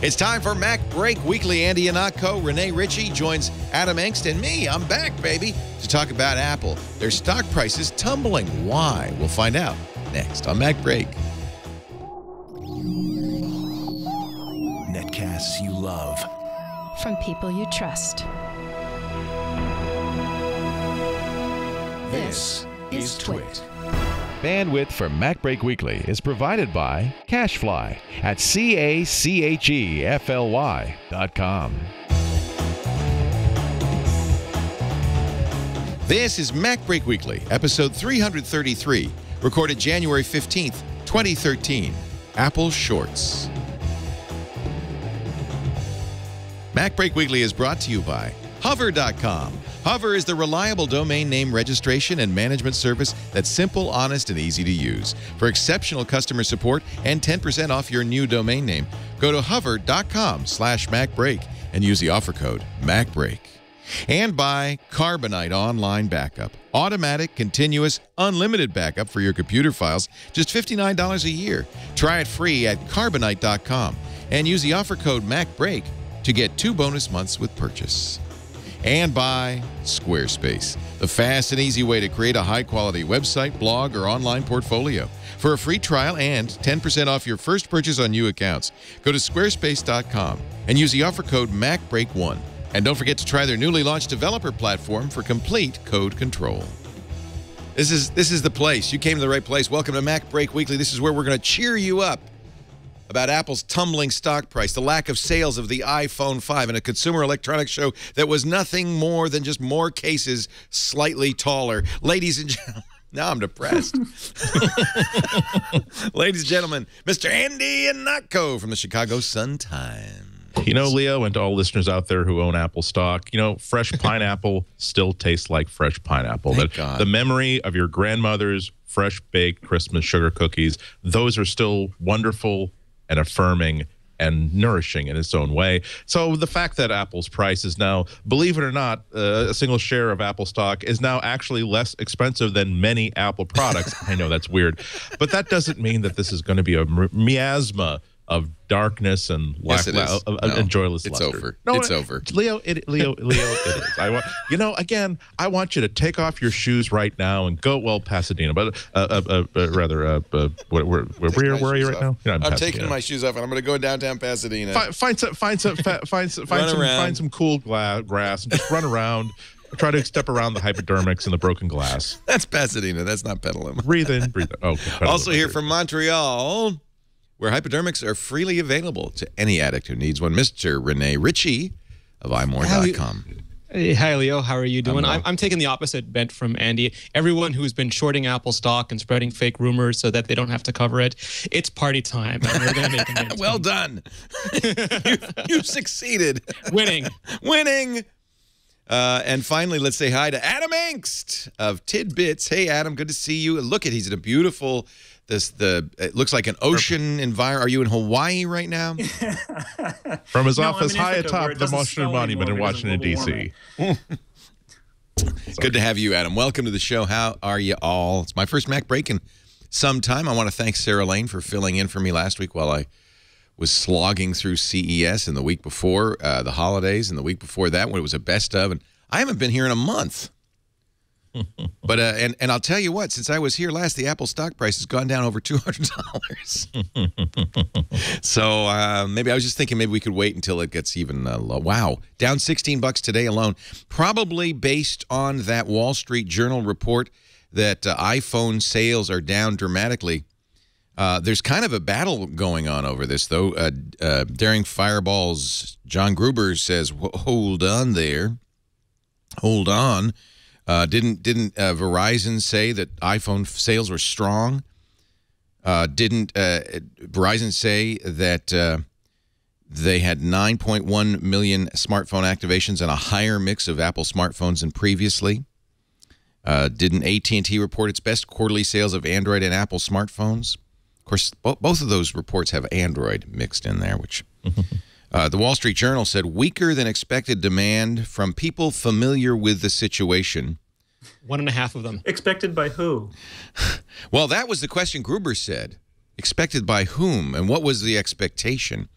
It's time for MacBreak Weekly. Andy Iannacco, Renee Ritchie joins Adam Engst and me. I'm back, baby, to talk about Apple. Their stock price is tumbling. Why? We'll find out next on MacBreak. Netcasts you love. From people you trust. This is Twit. Bandwidth for MacBreak Weekly is provided by CacheFly at CACHEFLY.com. This is MacBreak Weekly, episode 333, recorded January 15th, 2013. Apple Shorts. MacBreak Weekly is brought to you by Hover.com. Hover is the reliable domain name registration and management service that's simple, honest, and easy to use. For exceptional customer support and 10% off your new domain name, go to hover.com/MacBreak and use the offer code MacBreak. And by Carbonite Online Backup. Automatic, continuous, unlimited backup for your computer files, just $59 a year. Try it free at Carbonite.com and use the offer code MacBreak to get 2 bonus months with purchase. And by Squarespace, the fast and easy way to create a high-quality website, blog, or online portfolio. For a free trial and 10% off your first purchase on new accounts, go to squarespace.com and use the offer code MacBreak1. And don't forget to try their newly launched developer platform for complete code control. This is the place. You came to the right place. Welcome to MacBreak Weekly. This is where we're going to cheer you up about Apple's tumbling stock price, the lack of sales of the iPhone 5, and a consumer electronics show that was nothing more than just more cases slightly taller. Ladies and gentlemen, now I'm depressed. Ladies and gentlemen, Mr. Andy Iannacco from the Chicago Sun-Times. You know, Leo, and to all listeners out there who own Apple stock, you know, fresh pineapple still tastes like fresh pineapple. Thank God. The memory of your grandmother's fresh-baked Christmas sugar cookies, those are still wonderful and affirming and nourishing in its own way. So the fact that Apple's price is now, believe it or not, a single share of Apple stock is now actually less expensive than many Apple products. I know that's weird, but that doesn't mean that this is going to be a miasma of darkness and Yes, it is. and joyless It's luster. over. No, It's over. Leo, it is. I want, you know, again, I want you to take off your shoes right now and go, well, Pasadena, but where are you right now? You know, I'm taking my shoes off and I'm going to go downtown Pasadena. Find some cool grass and just run around. Try to step around the hypodermics and the broken glass. That's Pasadena. That's not Petaluma. Breathe in, breathe out. Okay, Also here from Montreal, where hypodermics are freely available to any addict who needs one, Mr. Renee Ritchie of imore.com. Hey, hi, Leo. How are you doing? I'm well. I'm taking the opposite bent from Andy. Everyone who's been shorting Apple stock and spreading fake rumors so that they don't have to cover it, it's party time. And we're going to make it. Well done. You've succeeded. Winning. Winning. And finally, let's say hi to Adam Engst of Tidbits. Hey, Adam, good to see you. Look at, he's in a beautiful, it looks like an ocean environment. Are you in Hawaii right now? From his office high atop the Washington Monument in Washington, D.C. Good to have you, Adam. Welcome to the show. How are you all? It's my first Mac break in some time. I want to thank Sarah Lane for filling in for me last week while I was slogging through CES and the week before the holidays and the week before that when it was a best of. And I haven't been here in a month. But and I'll tell you what, since I was here last, the Apple stock price has gone down over $200. So maybe I was just thinking maybe we could wait until it gets even low. Wow, down $16 today alone, probably based on that Wall Street Journal report that iPhone sales are down dramatically. There's kind of a battle going on over this, though. Daring Fireball's John Gruber says, "Hold on there, hold on." Didn't Verizon say that iPhone sales were strong? Didn't Verizon say that they had 9.1 million smartphone activations and a higher mix of Apple smartphones than previously? Didn't AT&T report its best quarterly sales of Android and Apple smartphones? Of course, both of those reports have Android mixed in there, which... The Wall Street Journal said weaker than expected demand from people familiar with the situation. 1.5 of them. Expected by who? Well, that was the question Gruber said. Expected by whom? And what was the expectation?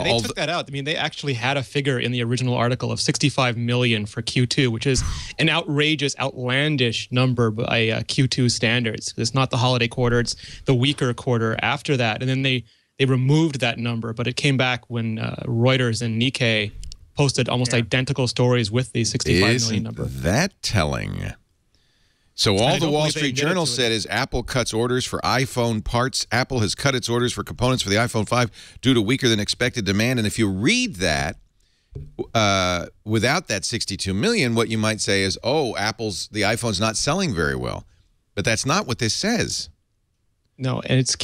They took that out. I mean, they actually had a figure in the original article of 65 million for Q2, which is an outrageous, outlandish number by Q2 standards. It's not the holiday quarter; it's the weaker quarter after that. And then they removed that number, but it came back when Reuters and Nikkei posted almost identical stories with the 65 million number. That telling? So all the Wall Street Journal said is Apple cuts orders for iPhone parts. Apple has cut its orders for components for the iPhone 5 due to weaker than expected demand. And if you read that without that 62 million, what you might say is, oh, the iPhone's not selling very well. But that's not what this says. No, and it's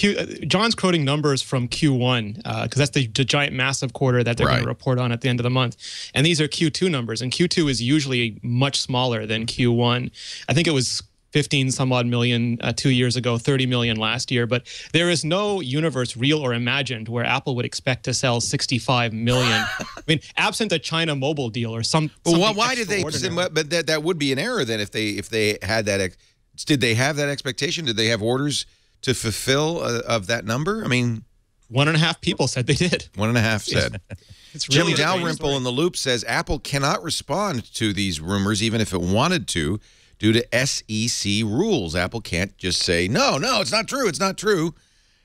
John's quoting numbers from Q1 because that's the giant, massive quarter that they're going to report on at the end of the month. And these are Q2 numbers, and Q2 is usually much smaller than Q1. I think it was 15 some odd million 2 years ago, 30 million last year. But there is no universe, real or imagined, where Apple would expect to sell 65 million. I mean, absent a China mobile deal or some. Well, why did they? But that would be an error then if they had that. Did they have that expectation? Did they have orders to fulfill of that number? I mean, 1.5 people said they did. 1.5 said. It's really Jim Dalrymple in The Loop says Apple cannot respond to these rumors even if it wanted to due to SEC rules. Apple can't just say, no, it's not true. It's not true.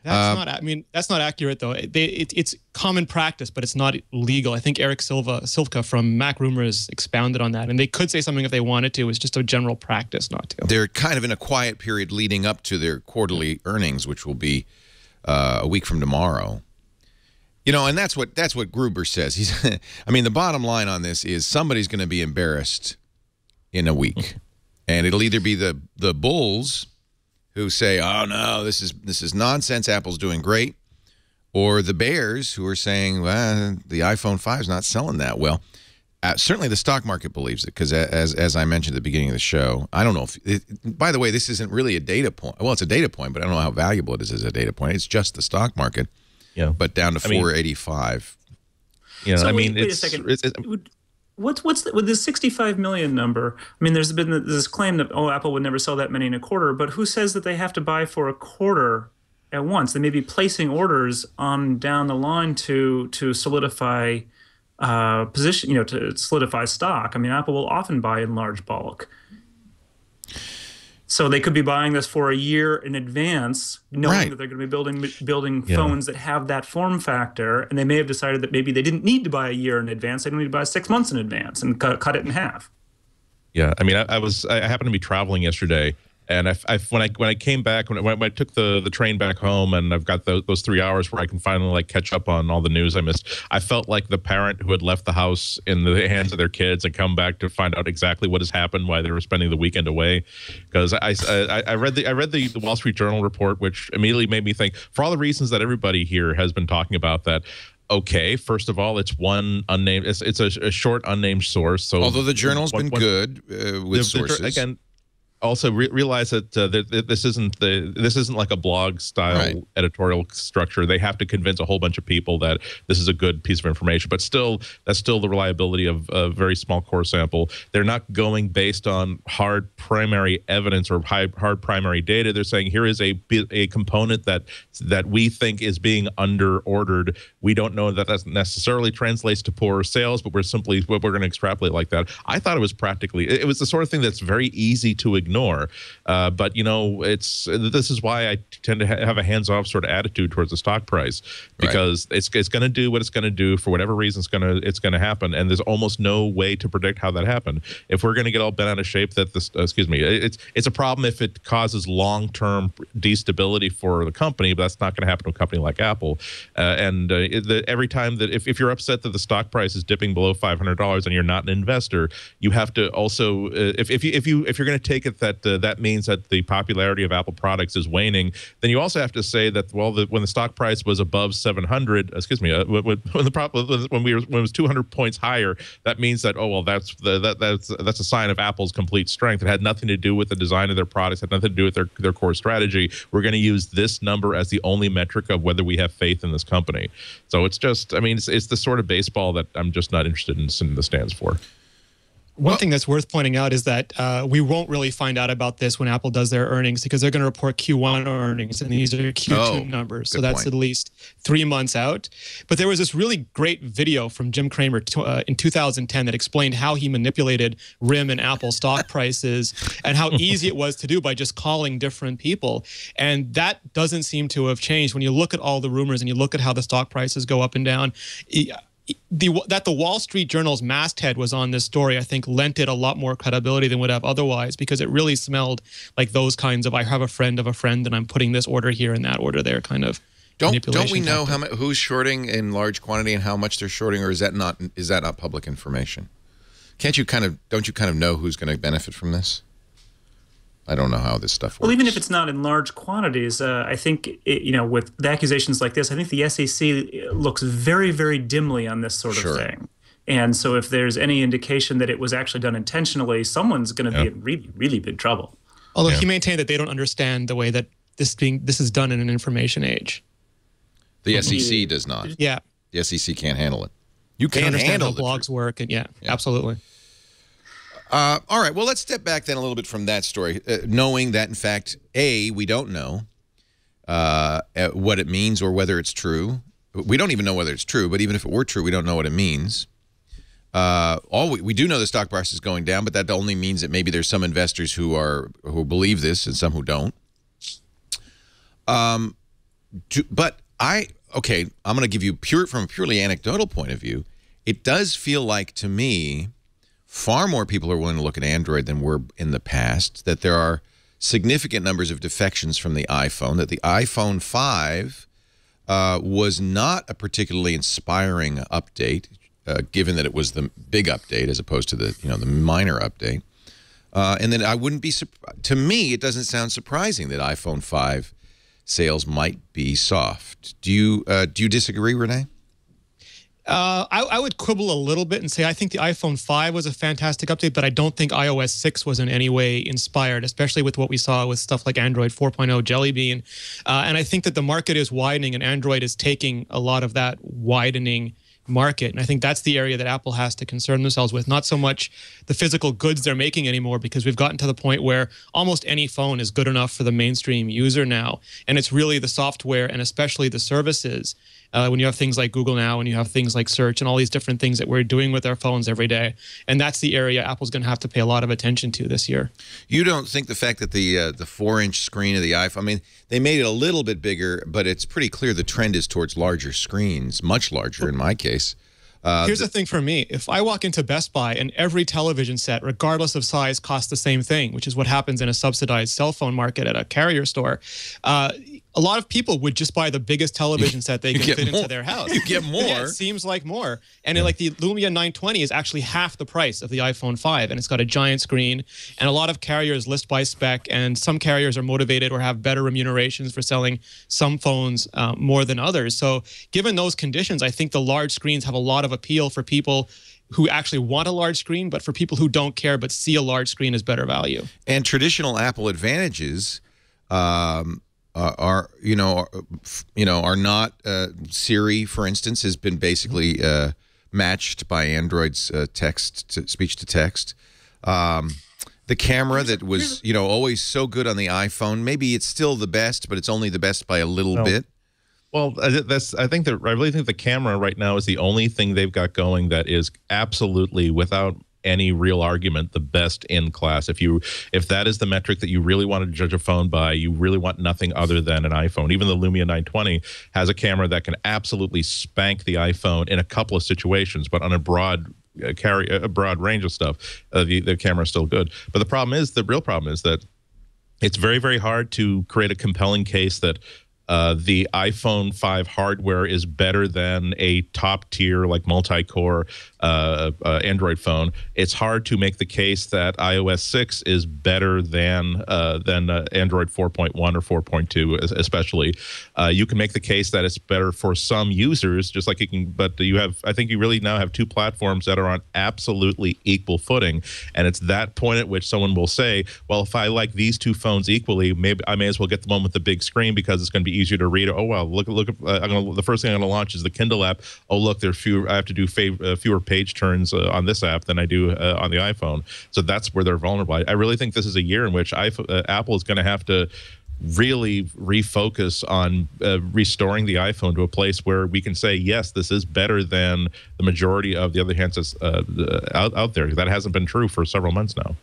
That's not. I mean, that's not accurate though. It's common practice, but it's not legal. I think Eric Silva from Mac Rumors expounded on that, and they could say something if they wanted to. It's just a general practice not to. They're kind of in a quiet period leading up to their quarterly earnings, which will be a week from tomorrow. You know, and that's what Gruber says. I mean, the bottom line on this is somebody's going to be embarrassed in a week, and it'll either be the bulls who say, oh, no, this is nonsense, Apple's doing great, or the bears who are saying, well, the iPhone 5 is not selling that well. Certainly the stock market believes it because, as I mentioned at the beginning of the show, I don't know if by the way, this isn't really a data point. Well, it's a data point, but I don't know how valuable it is as a data point. It's just the stock market, but down to 485. You know, so wait a second. What's with this 65 million number? I mean, there's been this claim that Apple would never sell that many in a quarter, but who says that they have to buy for a quarter at once? They may be placing orders on down the line to solidify position, to solidify stock. I mean, Apple will often buy in large bulk. So they could be buying this for a year in advance, knowing that they're going to be building phones that have that form factor, and they may have decided that maybe they didn't need to buy a year in advance; they don't need to buy 6 months in advance and cut it in half. Yeah, I mean, I happened to be traveling yesterday, and when I came back, when I took the train back home, and I've got those 3 hours where I can finally catch up on all the news I missed. I felt like the parent who had left the house in the hands of their kids and come back to find out exactly what has happened, why they were spending the weekend away. Because I read the Wall Street Journal report, which immediately made me think, for all the reasons that everybody here has been talking about, that. Okay, first of all, it's one unnamed. It's a short unnamed source. So although the journal's been good with sources, again. Also realize that this isn't like a blog style editorial structure. They have to convince a whole bunch of people that this is a good piece of information, but still, that's still the reliability of a very small core sample. They're not going based on hard primary evidence or hard primary data. They're saying here is a component that we think is being under ordered. We don't know that necessarily translates to poorer sales, but we're going to extrapolate like that. I thought it was the sort of thing that's very easy to ignore. But this is why I tend to have a hands-off sort of attitude towards the stock price, because it's going to do what it's going to do for whatever reason it's going to happen, and there's almost no way to predict how that happened. If we're going to get all bent out of shape, that it's a problem if it causes long-term destability for the company, but that's not going to happen to a company like Apple. Every time that if you're upset that the stock price is dipping below $500 and you're not an investor, you have to also if you're going to take it that means that the popularity of Apple products is waning, then you also have to say that when the stock price was above 700, when it was 200 points higher, that means that that's a sign of Apple's complete strength. It had nothing to do with the design of their products, had nothing to do with their core strategy. We're going to use this number as the only metric of whether we have faith in this company. So it's just, it's the sort of baseball that I'm just not interested in sitting in the stands for. One thing that's worth pointing out is that we won't really find out about this when Apple does their earnings, because they're going to report Q1 earnings, and these are Q2 numbers. So that's at least 3 months out. But there was this really great video from Jim Cramer in 2010 that explained how he manipulated RIM and Apple stock prices and how easy it was to do by just calling different people. And that doesn't seem to have changed. When you look at all the rumors and you look at how the stock prices go up and down, that the Wall Street Journal's masthead was on this story, I think, lent it a lot more credibility than would have otherwise, because it really smelled like those kinds of, I have a friend of a friend and I'm putting this order here and that order there kind of. Don't we know who's shorting in large quantity and how much they're shorting, or is that not public information? Don't you kind of know who's going to benefit from this? I don't know how this stuff works. Well, even if it's not in large quantities, I think, with the accusations like this, I think the SEC looks very, very dimly on this sort of thing. And so if there's any indication that it was actually done intentionally, someone's going to be in really, really big trouble. Although he maintained that they don't understand the way that this is done in an information age. The SEC does not. Yeah. The SEC can't handle it. You can't understand handle how blogs work, and absolutely. All right, well, let's step back then a little bit from that story, knowing that, in fact, A, we don't know what it means or whether it's true. We don't even know whether it's true, but even if it were true, we don't know what it means. We do know the stock price is going down, but that only means that maybe there's some investors who believe this and some who don't. Okay, I'm going to give you from a purely anecdotal point of view, it does feel like to me far more people are willing to look at Android than were in the past, that there are significant numbers of defections from the iPhone, that the iPhone 5 was not a particularly inspiring update, given that it was the big update as opposed to the minor update. And then I wouldn't be to me, it doesn't sound surprising that iPhone 5 sales might be soft. Do you disagree, Renee? I would quibble a little bit and say I think the iPhone 5 was a fantastic update, but I don't think iOS 6 was in any way inspired, especially with what we saw with stuff like Android 4.0 Jelly Bean. And I think that the market is widening and Android is taking a lot of that widening market. And I think that's the area that Apple has to concern themselves with, not so much the physical goods they're making anymore, because we've gotten to the point where almost any phone is good enough for the mainstream user now. And it's really the software and especially the services. When you have things like Google Now and you have things like search and all these different things that we're doing with our phones every day. And that's the area Apple's going to have to pay a lot of attention to this year. You don't think the fact that the 4-inch screen of the iPhone, I mean, they made it a little bit bigger, but it's pretty clear the trend is towards larger screens, much larger in my case. Here's the thing for me. If I walk into Best Buy and every television set, regardless of size, costs the same thing, which is what happens in a subsidized cell phone market at a carrier store, a lot of people would just buy the biggest television set they can fit into their house. You get more. Yeah, it seems like more. And like the Lumia 920 is actually half the price of the iPhone 5, and it's got a giant screen. And a lot of carriers list by spec, and some carriers are motivated or have better remunerations for selling some phones more than others. So given those conditions, I think the large screens have a lot of appeal for people who actually want a large screen, but for people who don't care but see a large screen as better value. And traditional Apple advantages are not Siri, for instance, has been basically matched by Android's speech to text. The camera that was always so good on the iPhone, maybe it's still the best, but it's only the best by a little bit. Well, I really think the camera right now is the only thing they've got going that is absolutely, without any real argument, the best in class. If that is the metric that you really want to judge a phone by, you really want nothing other than an iPhone. Even the Lumia 920 has a camera that can absolutely spank the iPhone in a couple of situations, but on a broad range of stuff, the camera is still good. But the real problem is that it's very, very hard to create a compelling case that the iPhone 5 hardware is better than a top-tier, like multi-core Android phone. It's hard to make the case that iOS 6 is better than Android 4.1 or 4.2, especially. You can make the case that it's better for some users, just like you can. But I think you really now have two platforms that are on absolutely equal footing, and it's that point at which someone will say, "Well, if I like these two phones equally, maybe I may as well get the one with the big screen because it's going to be easier to read. Oh well, look. The first thing I'm gonna launch is the Kindle app. Oh look, there's fewer. I have to do fewer page turns on this app than I do on the iPhone. So that's where they're vulnerable. I really think this is a year in which Apple is going to have to really refocus on restoring the iPhone to a place where we can say, yes, this is better than the majority of the other handsets out there. That hasn't been true for several months now.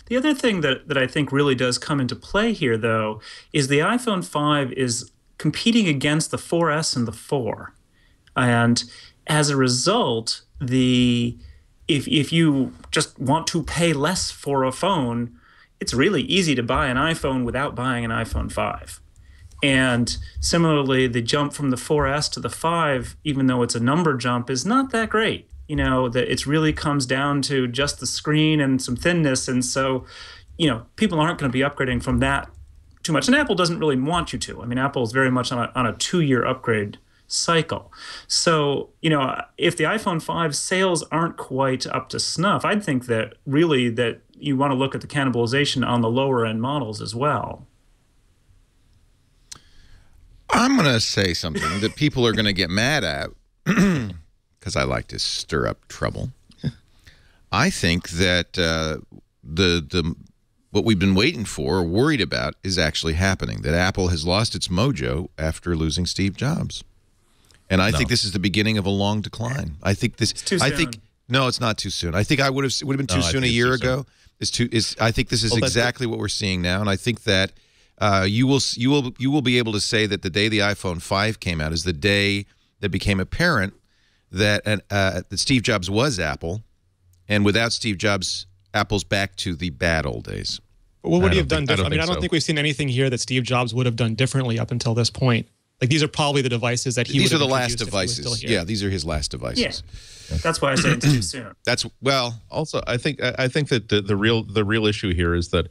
The other thing that I think really does come into play here, though, is the iPhone 5 is competing against the 4S and the 4. And as a result, if you just want to pay less for a phone, it's really easy to buy an iPhone without buying an iPhone 5. And similarly, the jump from the 4S to the 5, even though it's a number jump, is not that great. You know, that it really comes down to just the screen and some thinness. And so, you know, people aren't going to be upgrading from that too much. And Apple doesn't really want you to. I mean, Apple is very much on a 2-year upgrade cycle. So, you know, if the iPhone 5 sales aren't quite up to snuff, I'd think that really that you want to look at the cannibalization on the lower end models as well. I'm going to say something that people are going to get mad at because I like to stir up trouble. I think that what we've been waiting for or worried about is actually happening, that Apple has lost its mojo after losing Steve Jobs. And I think this is the beginning of a long decline. I think this. No, it's not too soon. I think it would have been too soon a year ago. I think this is exactly what we're seeing now, and I think that you will be able to say that the day the iPhone 5 came out is the day that became apparent that Steve Jobs was Apple, and without Steve Jobs, Apple's back to the bad old days. What would he have done differently? I don't think we've seen anything here that Steve Jobs would have done differently up until this point. Like, these are probably the devices that he would have introduced if he was still here. Yeah, these are his last devices. Yeah. That's why I say it's too soon. Also, I think that the real issue here is that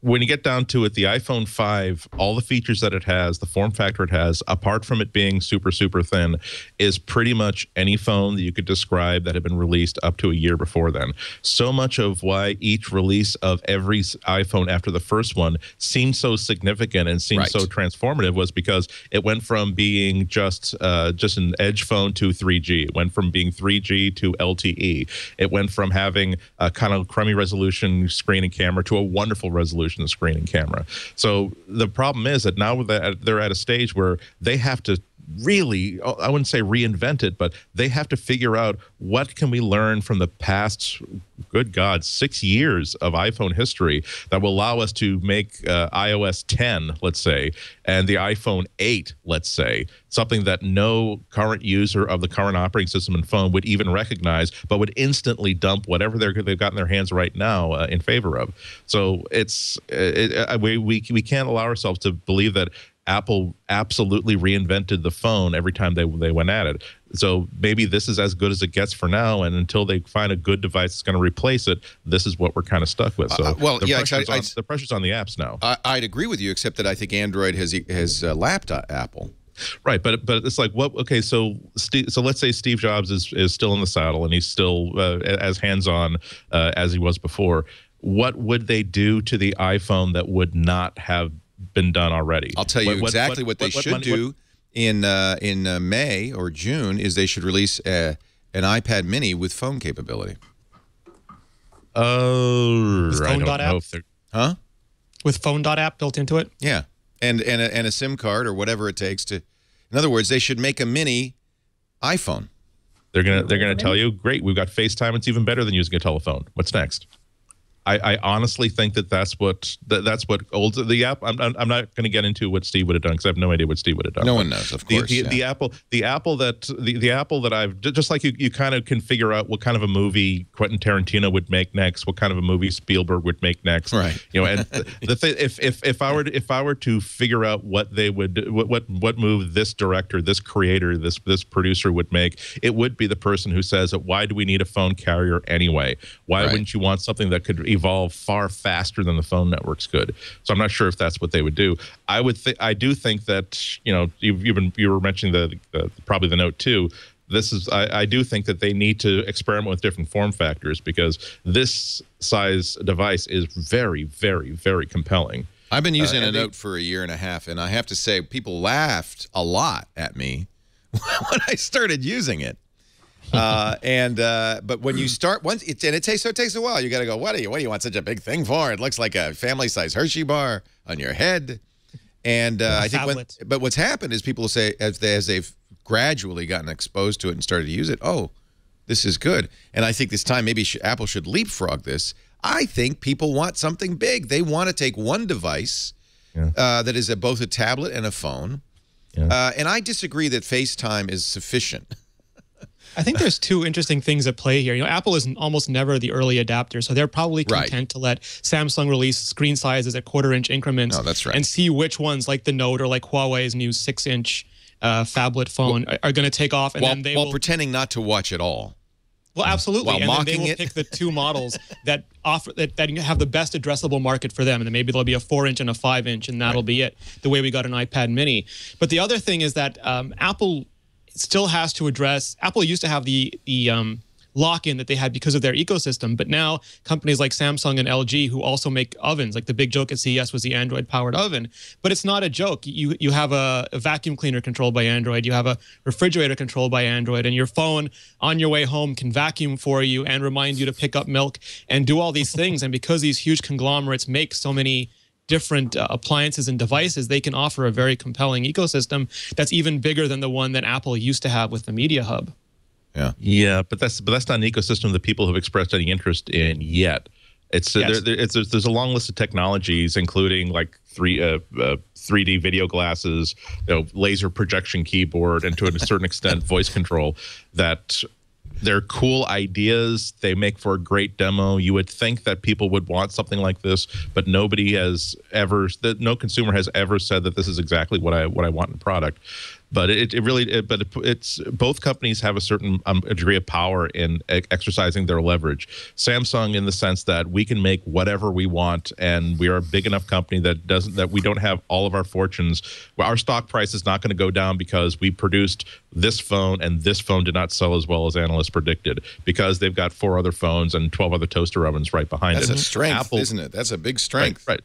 when you get down to it, the iPhone 5, all the features that it has, the form factor it has, apart from it being super, super thin, is pretty much any phone that you could describe that had been released up to a year before then. So much of why each release of every iPhone after the first one seemed so significant and seemed so transformative was because it went from being just an edge phone to 3G. It went from being 3G to LTE. It went from having a kind of crummy resolution screen and camera to a wonderful resolution screen and camera. So the problem is that now they're at a stage where they have to really, I wouldn't say reinvent it, but they have to figure out what can we learn from the past, good God, 6 years of iPhone history that will allow us to make iOS 10, let's say, and the iPhone 8, let's say, something that no current user of the current operating system and phone would even recognize, but would instantly dump whatever they've got in their hands right now in favor of. So we can't allow ourselves to believe that Apple absolutely reinvented the phone every time they went at it. So maybe this is as good as it gets for now, and until they find a good device that's going to replace it, this is what we're kind of stuck with. So the pressure's on the apps now. I'd agree with you, except that I think Android has lapped Apple. Right, but it's like what? Okay, so let's say Steve Jobs is still in the saddle and he's still as hands-on as he was before. What would they do to the iPhone that would not have been done already? I'll tell you exactly what they should do in May or June is they should release an iPad mini with phone capability. Oh, I don't know if they're... Huh? With Phone.app built into it? Yeah, and a SIM card or whatever it takes to... In other words, they should make a mini iPhone. They're gonna tell you, great, we've got FaceTime. It's even better than using a telephone. What's next? I honestly think that's what the app. I'm not going to get into what Steve would have done because I have no idea what Steve would have done. No one knows, of course. The Apple that I've just like you kind of can figure out what kind of a movie Quentin Tarantino would make next, what kind of a movie Spielberg would make next. Right. You know, and the thing, if I were to figure out what they would what move this director, this creator, this producer would make, it would be the person who says, why do we need a phone carrier anyway? Why wouldn't you want something that could evolve far faster than the phone networks could? So I'm not sure if that's what they would do. I do think that, you know, you were mentioning probably the Note 2. I do think that they need to experiment with different form factors because this size device is very, very, very compelling. I've been using a Note for a year and a half, and I have to say, people laughed a lot at me when I started using it. But when you start it takes a while. You got to go. What do you want such a big thing for? It looks like a family-size Hershey bar on your head. And I think, but what's happened is people say as they've gradually gotten exposed to it and started to use it, oh, this is good. And I think this time maybe Apple should leapfrog this. I think people want something big. They want to take one device that is both a tablet and a phone. Yeah. And I disagree that FaceTime is sufficient. I think there's two interesting things at play here. You know, Apple is almost never the early adapter, so they're probably content to let Samsung release screen sizes at quarter-inch increments. Oh, that's right. And see which ones, like the Note or like Huawei's new 6-inch phablet phone, are going to take off, and then they will pretending not to watch at all. Well, absolutely. While and then they mocking will pick the two models that offer that have the best addressable market for them, and then maybe there'll be a 4-inch and a 5-inch, and that'll be it. The way we got an iPad Mini. But the other thing is that Apple still has to address. Apple used to have the lock-in that they had because of their ecosystem, but now companies like Samsung and LG, who also make ovens, like the big joke at CES was the Android-powered oven, but it's not a joke. You have a vacuum cleaner controlled by Android, you have a refrigerator controlled by Android, and your phone on your way home can vacuum for you and remind you to pick up milk and do all these things. And because these huge conglomerates make so many different appliances and devices, they can offer a very compelling ecosystem that's even bigger than the one that Apple used to have with the Media Hub. Yeah, but that's not an ecosystem that people have expressed any interest in yet. There's a long list of technologies, including like 3D video glasses, laser projection keyboard, and to a certain extent voice control, that they're cool ideas. They make for a great demo. You would think that people would want something like this, but no consumer has ever said that this is exactly what I want in a product. But it's both companies have a certain degree of power in exercising their leverage. Samsung, in the sense that we can make whatever we want, and we are a big enough company that we don't have all of our fortunes. Our stock price is not going to go down because we produced this phone and this phone did not sell as well as analysts predicted, because they've got 4 other phones and 12 other toaster ovens right behind it. That's a strength, isn't it? That's a big strength. Right.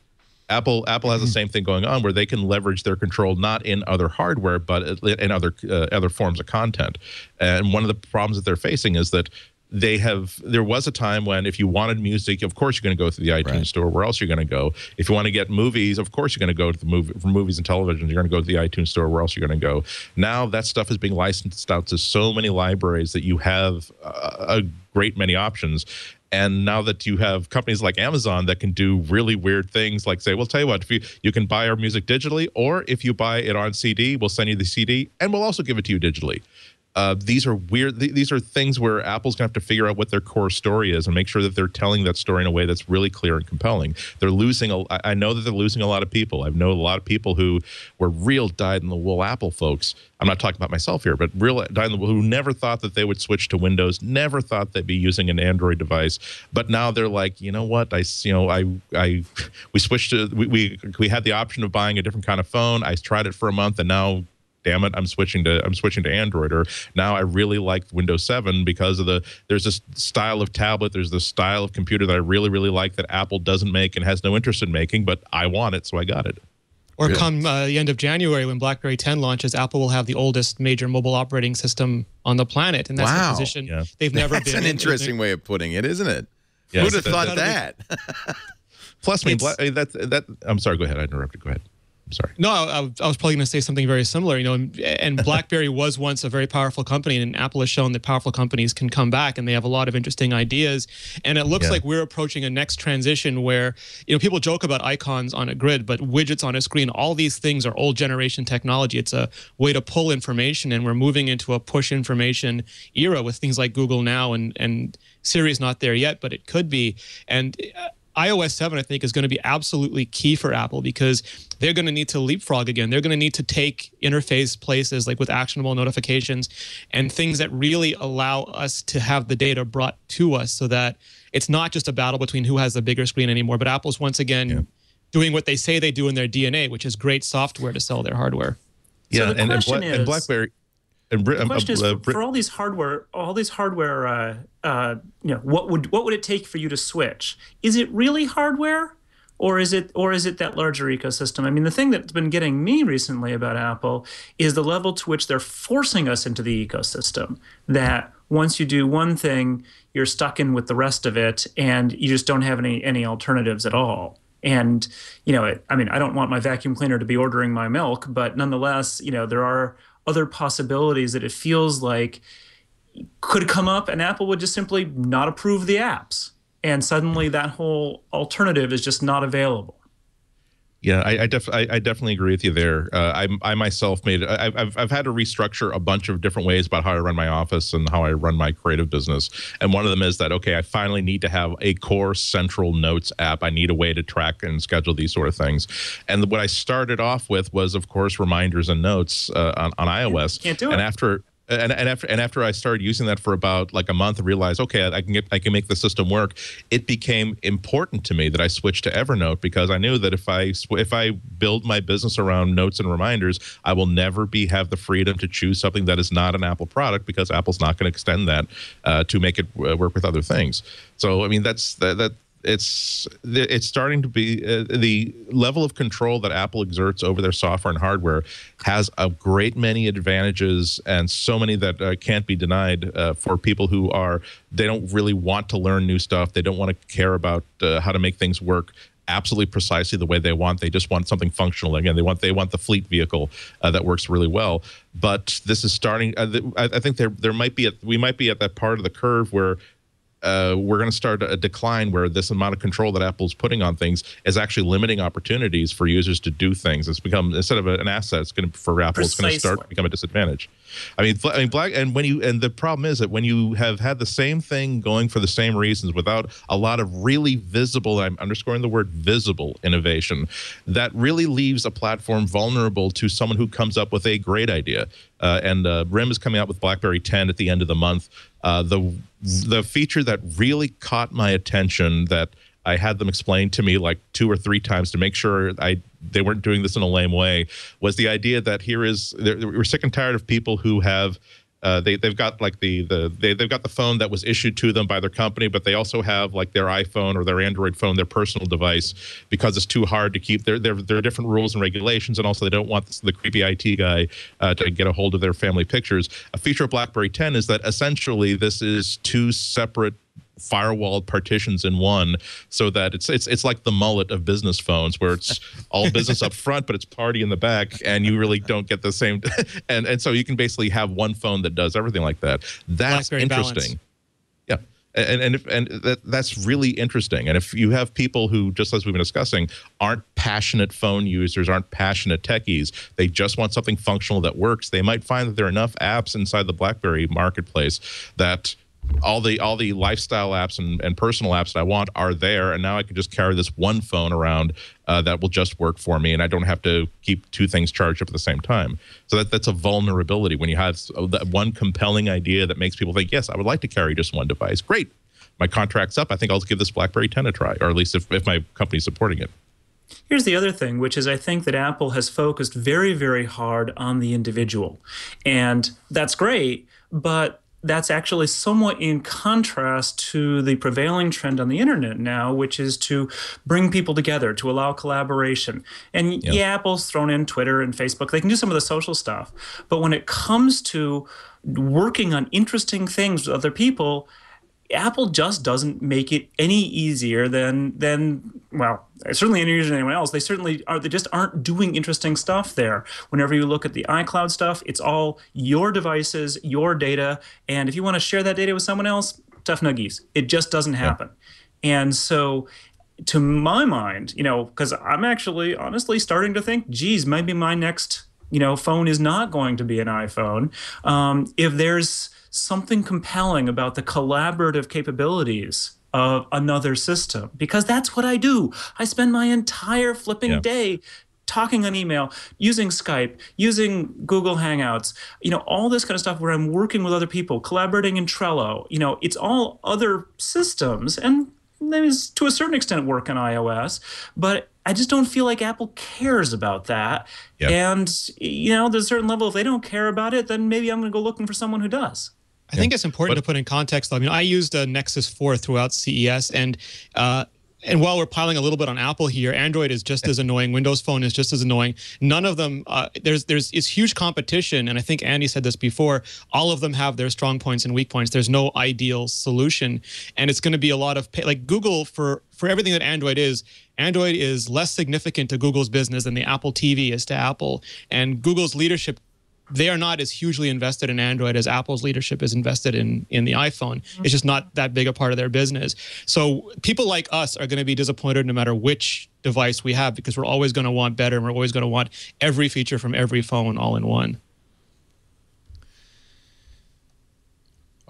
Apple has the same thing going on, where they can leverage their control not in other hardware, but in other forms of content. And one of the problems that they're facing is that there was a time when if you wanted music, of course you're going to go to the iTunes store. Where else are you going to go? If you want to get movies, of course you're going to go to for movies and television. You're going to go to the iTunes store. Where else are you going to go? Now that stuff is being licensed out to so many libraries that you have a great many options. And now that you have companies like Amazon that can do really weird things, like say, "Well, tell you what, if you can buy our music digitally, or if you buy it on CD, we'll send you the CD, and we'll also give it to you digitally." These are weird. These are things where Apple's going to have to figure out what their core story is and make sure that they're telling that story in a way that's really clear and compelling. They're losing. I know that they're losing a lot of people. I know a lot of people who were real dyed-in-the-wool Apple folks. I'm not talking about myself here, but real dyed-in-the-wool who never thought that they would switch to Windows, never thought they'd be using an Android device. But now they're like, you know what? We switched to we had the option of buying a different kind of phone. I tried it for a month, and now, damn it, I'm switching to Android. Or now I really like Windows 7 because of there's this style of tablet, there's this style of computer that I really, really like that Apple doesn't make and has no interest in making, but I want it, so I got it. Or come the end of January, when BlackBerry 10 launches, Apple will have the oldest major mobile operating system on the planet, and that's the position they've never been in. That's an interesting way of putting it, isn't it? Yes, who'd have thought that? Plus, I mean, I'm sorry. Go ahead. I interrupted. Go ahead. I'm sorry. No, I was probably going to say something very similar. And BlackBerry was once a very powerful company, and Apple has shown that powerful companies can come back, and they have a lot of interesting ideas. And it looks like we're approaching a next transition where, people joke about icons on a grid, but widgets on a screen, all these things are old generation technology. It's a way to pull information, and we're moving into a push information era with things like Google Now, and Siri's not there yet, but it could be. And iOS 7, I think, is going to be absolutely key for Apple, because they're going to need to leapfrog again. They're going to need to take interface places like with actionable notifications and things that really allow us to have the data brought to us, so that it's not just a battle between who has the bigger screen anymore, but Apple's once again doing what they say they do in their DNA, which is great software to sell their hardware. Yeah, so and BlackBerry. The question is, for all these hardware, what would it take for you to switch? Is it really hardware, or is it that larger ecosystem? I mean, the thing that's been getting me recently about Apple is the level to which they're forcing us into the ecosystem, that once you do one thing, you're stuck in with the rest of it, and you just don't have any alternatives at all. And, I mean, I don't want my vacuum cleaner to be ordering my milk, but nonetheless, there are other possibilities that it feels like could come up, and Apple would just simply not approve the apps. And suddenly that whole alternative is just not available. Yeah, I definitely agree with you there. I myself I've had to restructure a bunch of different ways about how I run my office and how I run my creative business. And one of them is that, okay, I finally need to have a core central notes app. I need a way to track and schedule these sort of things. And what I started off with was, of course, reminders and notes on iOS. Can't do it. And after I started using that for about like a month, I realized, okay, I can make the system work. It became important to me that I switched to Evernote, because I knew that if I build my business around notes and reminders, I will never have the freedom to choose something that is not an Apple product, because Apple's not going to extend that to make it work with other things. So I mean, it's starting to be the level of control that Apple exerts over their software and hardware has a great many advantages, and so many that can't be denied for people who they don't really want to learn new stuff. They don't want to care about how to make things work absolutely precisely the way they want. They just want something functional. Again, they want the fleet vehicle that works really well. But this is starting. I think we might be at that part of the curve where we're going to start a decline, where this amount of control that Apple's putting on things is actually limiting opportunities for users to do things. It's become, instead of an asset, it's going to, for Apple, Precisely. It's going to start to become a disadvantage. I mean, the problem is that when you have had the same thing going for the same reasons without a lot of really visible, I'm underscoring the word visible, innovation, that really leaves a platform vulnerable to someone who comes up with a great idea. And RIM is coming out with BlackBerry 10 at the end of the month. The feature that really caught my attention, that I had them explain to me like 2 or 3 times to make sure they weren't doing this in a lame way, was the idea that we're sick and tired of people who have they've got like they've got the phone that was issued to them by their company, but they also have like their iPhone or their Android phone, their personal device, because it's too hard to keep. There are different rules and regulations, and also they don't want the creepy IT guy to get a hold of their family pictures. A feature of BlackBerry 10 is that essentially this is 2 separate firewalled partitions in one, so that it's like the mullet of business phones, where it's all business up front, but it's party in the back, and you really don't get the same. and so you can basically have one phone that does everything like that. That's BlackBerry interesting. Balance. Yeah, and that's really interesting. And if you have people who, just as we've been discussing, aren't passionate phone users, aren't passionate techies, they just want something functional that works, they might find that there are enough apps inside the BlackBerry marketplace that all the lifestyle apps and personal apps that I want are there, and now I can just carry this one phone around that will just work for me, and I don't have to keep 2 things charged up at the same time. So that's a vulnerability when you have that one compelling idea that makes people think, yes, I would like to carry just one device. Great, my contract's up. I think I'll give this BlackBerry 10 a try, or at least if my company's supporting it. Here's the other thing, which is I think that Apple has focused very, very hard on the individual, and that's great, but that's actually somewhat in contrast to the prevailing trend on the internet now, which is to bring people together, to allow collaboration. And yeah, Apple's thrown in Twitter and Facebook. They can do some of the social stuff. But when it comes to working on interesting things with other people, Apple just doesn't make it any easier than well, certainly any easier than anyone else. They just aren't doing interesting stuff there. Whenever you look at the iCloud stuff, it's all your devices, your data, and if you want to share that data with someone else, tough nuggies. It just doesn't happen. And so, to my mind, because I'm actually honestly starting to think, geez, maybe my next phone is not going to be an iPhone. If there's something compelling about the collaborative capabilities of another system, because that's what I do. I spend my entire flipping day talking on email, using Skype, using Google Hangouts, all this kind of stuff where I'm working with other people, collaborating in Trello. It's all other systems, and there's to a certain extent work on iOS, but I just don't feel like Apple cares about that. Yep. And, there's a certain level, if they don't care about it, then maybe I'm going to go looking for someone who does. I think it's important to put in context, though. I used a Nexus 4 throughout CES, and And while we're piling a little bit on Apple here, Android is just as annoying. Windows Phone is just as annoying. None of them, it's huge competition. And I think Andy said this before, all of them have their strong points and weak points. There's no ideal solution. And it's going to be a lot of, like Google, for everything that Android is less significant to Google's business than the Apple TV is to Apple. And Google's leadership, they are not as hugely invested in Android as Apple's leadership is invested in the iPhone. It's just not that big a part of their business. So people like us are going to be disappointed no matter which device we have, because we're always going to want better, and we're always going to want every feature from every phone all in one.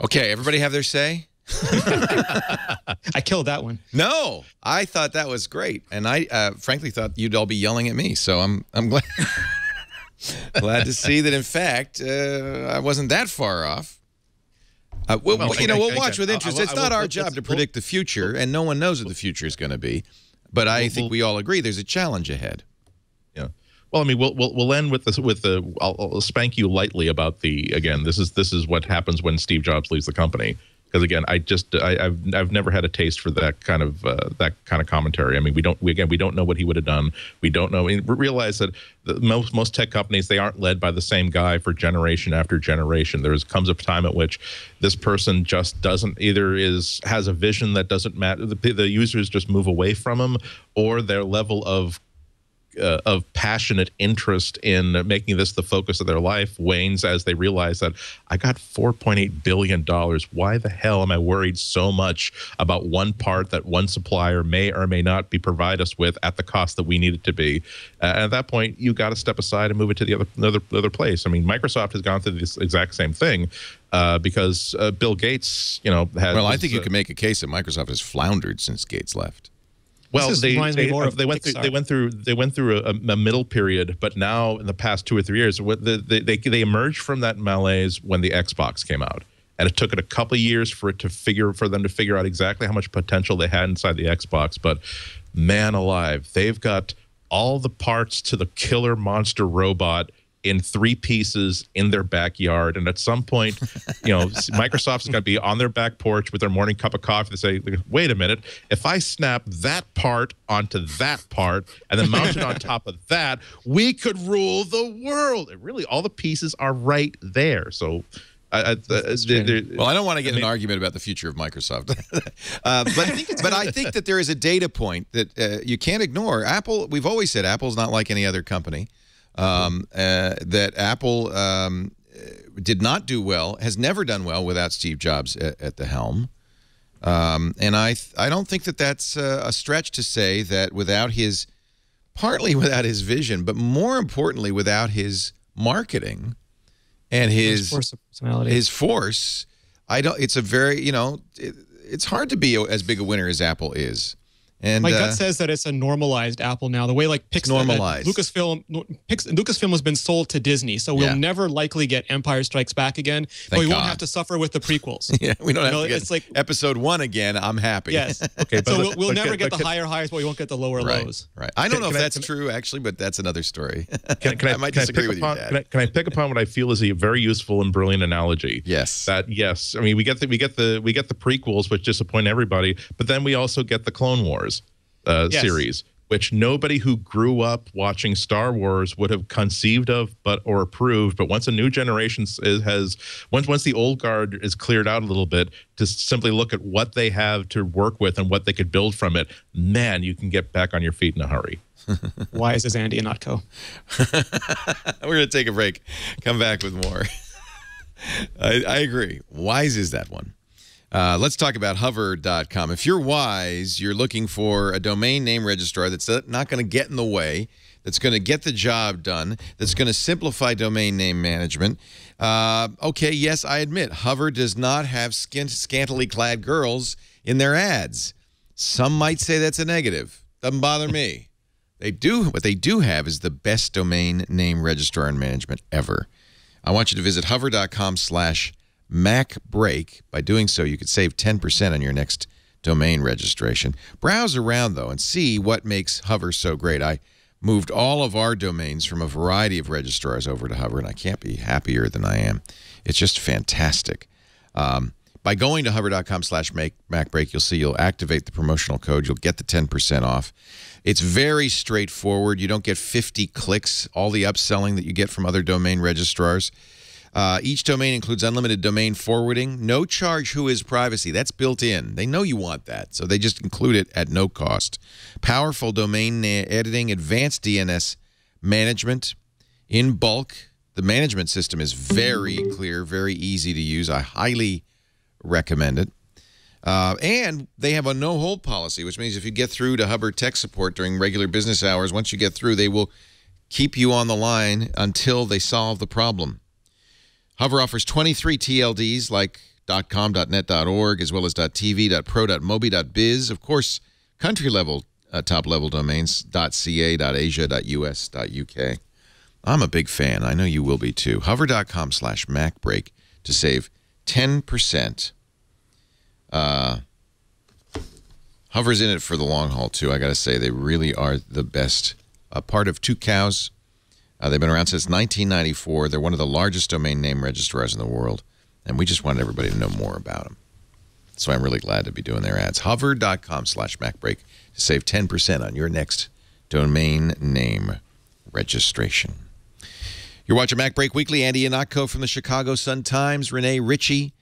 Okay, everybody have their say? I killed that one. No, I thought that was great, and I frankly thought you'd all be yelling at me. So I'm glad. Glad to see that, in fact, I wasn't that far off. We'll watch with interest. It's not our job to predict the future, and no one knows what the future is going to be. But I think we all agree there's a challenge ahead. Yeah. Well, I mean, we'll end with this. I'll spank you lightly about again. This is what happens when Steve Jobs leaves the company. Because again, I've never had a taste for that kind of commentary. I mean, we don't know what he would have done. We don't know. We realize that most tech companies, they aren't led by the same guy for generation after generation. There comes a time at which this person just doesn't has a vision that doesn't matter. The users just move away from him, or their level of passionate interest in making this the focus of their life wanes as they realize that I got $4.8 billion. Why the hell am I worried so much about one part that one supplier may or may not provide us with at the cost that we need it to be? And at that point, you got to step aside and move it to the other place. I mean, Microsoft has gone through this exact same thing because Bill Gates, Well, I think you can make a case that Microsoft has floundered since Gates left. Well, they went through a middle period, but now in the past 2 or 3 years, they emerged from that malaise when the Xbox came out, and it took it a couple of years for them to figure out exactly how much potential they had inside the Xbox. But man alive, they've got all the parts to the killer monster robot in 3 pieces in their backyard. And at some point, Microsoft's going to be on their back porch with their morning cup of coffee to say, wait a minute, if I snap that part onto that part and then mount it on top of that, we could rule the world. Really, all the pieces are right there. So well, I don't want to get in an argument about the future of Microsoft, but I think that there is a data point that you can't ignore. Apple, we've always said Apple's not like any other company. That Apple did not do well, has never done well without Steve Jobs at the helm. And I don't think that that's a stretch to say that partly without his vision, but more importantly, without his marketing and his force, it's a very, it's hard to be as big a winner as Apple is. And my gut says that it's a normalized Apple now. The way Lucasfilm has been sold to Disney, so we'll never likely get Empire Strikes Back again. But we won't have to suffer with the prequels. Yeah, we don't have to get it's like Episode 1 again. I'm happy. Yes. Okay, so we'll never get the higher highs, but we won't get the lower lows. Right. I don't know if that's true actually, but that's another story. I might disagree with you, Dad. Can I pick upon what I feel is a very useful and brilliant analogy? Yes. I mean, we get the prequels, which disappoint everybody, but then we also get the Clone Wars series, which nobody who grew up watching Star Wars would have conceived of or approved. But once a new generation once the old guard is cleared out a little bit, to simply look at what they have to work with and what they could build from it, man, you can get back on your feet in a hurry. Why is this Andy and not Co? We're going to take a break. Come back with more. I agree. Wise is that one. Let's talk about hover.com. If you're wise, you're looking for a domain name registrar that's not going to get in the way, that's going to get the job done, that's going to simplify domain name management. Okay, yes, I admit, Hover does not have scantily clad girls in their ads. Some might say that's a negative. Doesn't bother me. What they do have is the best domain name registrar and management ever. I want you to visit hover.com/MacBreak. By doing so, you could save 10% on your next domain registration. Browse around, though, and see what makes Hover so great. I moved all of our domains from a variety of registrars over to Hover, and I can't be happier than I am. It's just fantastic. By going to hover.com/MacBreak, you'll see you'll activate the promotional code. You'll get the 10% off. It's very straightforward. You don't get 50 clicks, all the upselling that you get from other domain registrars. Each domain includes unlimited domain forwarding. No charge who is privacy. That's built in. They know you want that, so they just include it at no cost. Powerful domain editing, advanced DNS management in bulk. The management system is very clear, very easy to use. I highly recommend it. And they have a no-hold policy, which means if you get through to Hover tech support during regular business hours, once you get through, they will keep you on the line until they solve the problem. Hover offers 23 TLDs like .com, .net, .org, as well as .tv, .pro, .mobi, .biz. Of course, country-level, top-level domains, .ca, .asia, .us, .uk. I'm a big fan. I know you will be too. Hover.com/MacBreak to save 10%. Hover's in it for the long haul, too. I got to say, they really are the best. Part of Two Cows. They've been around since 1994. They're one of the largest domain name registrars in the world, and we just wanted everybody to know more about them. So I'm really glad to be doing their ads. Hover.com/MacBreak to save 10% on your next domain name registration. You're watching MacBreak Weekly. Andy Ihnatko from the Chicago Sun-Times, Renee Ritchie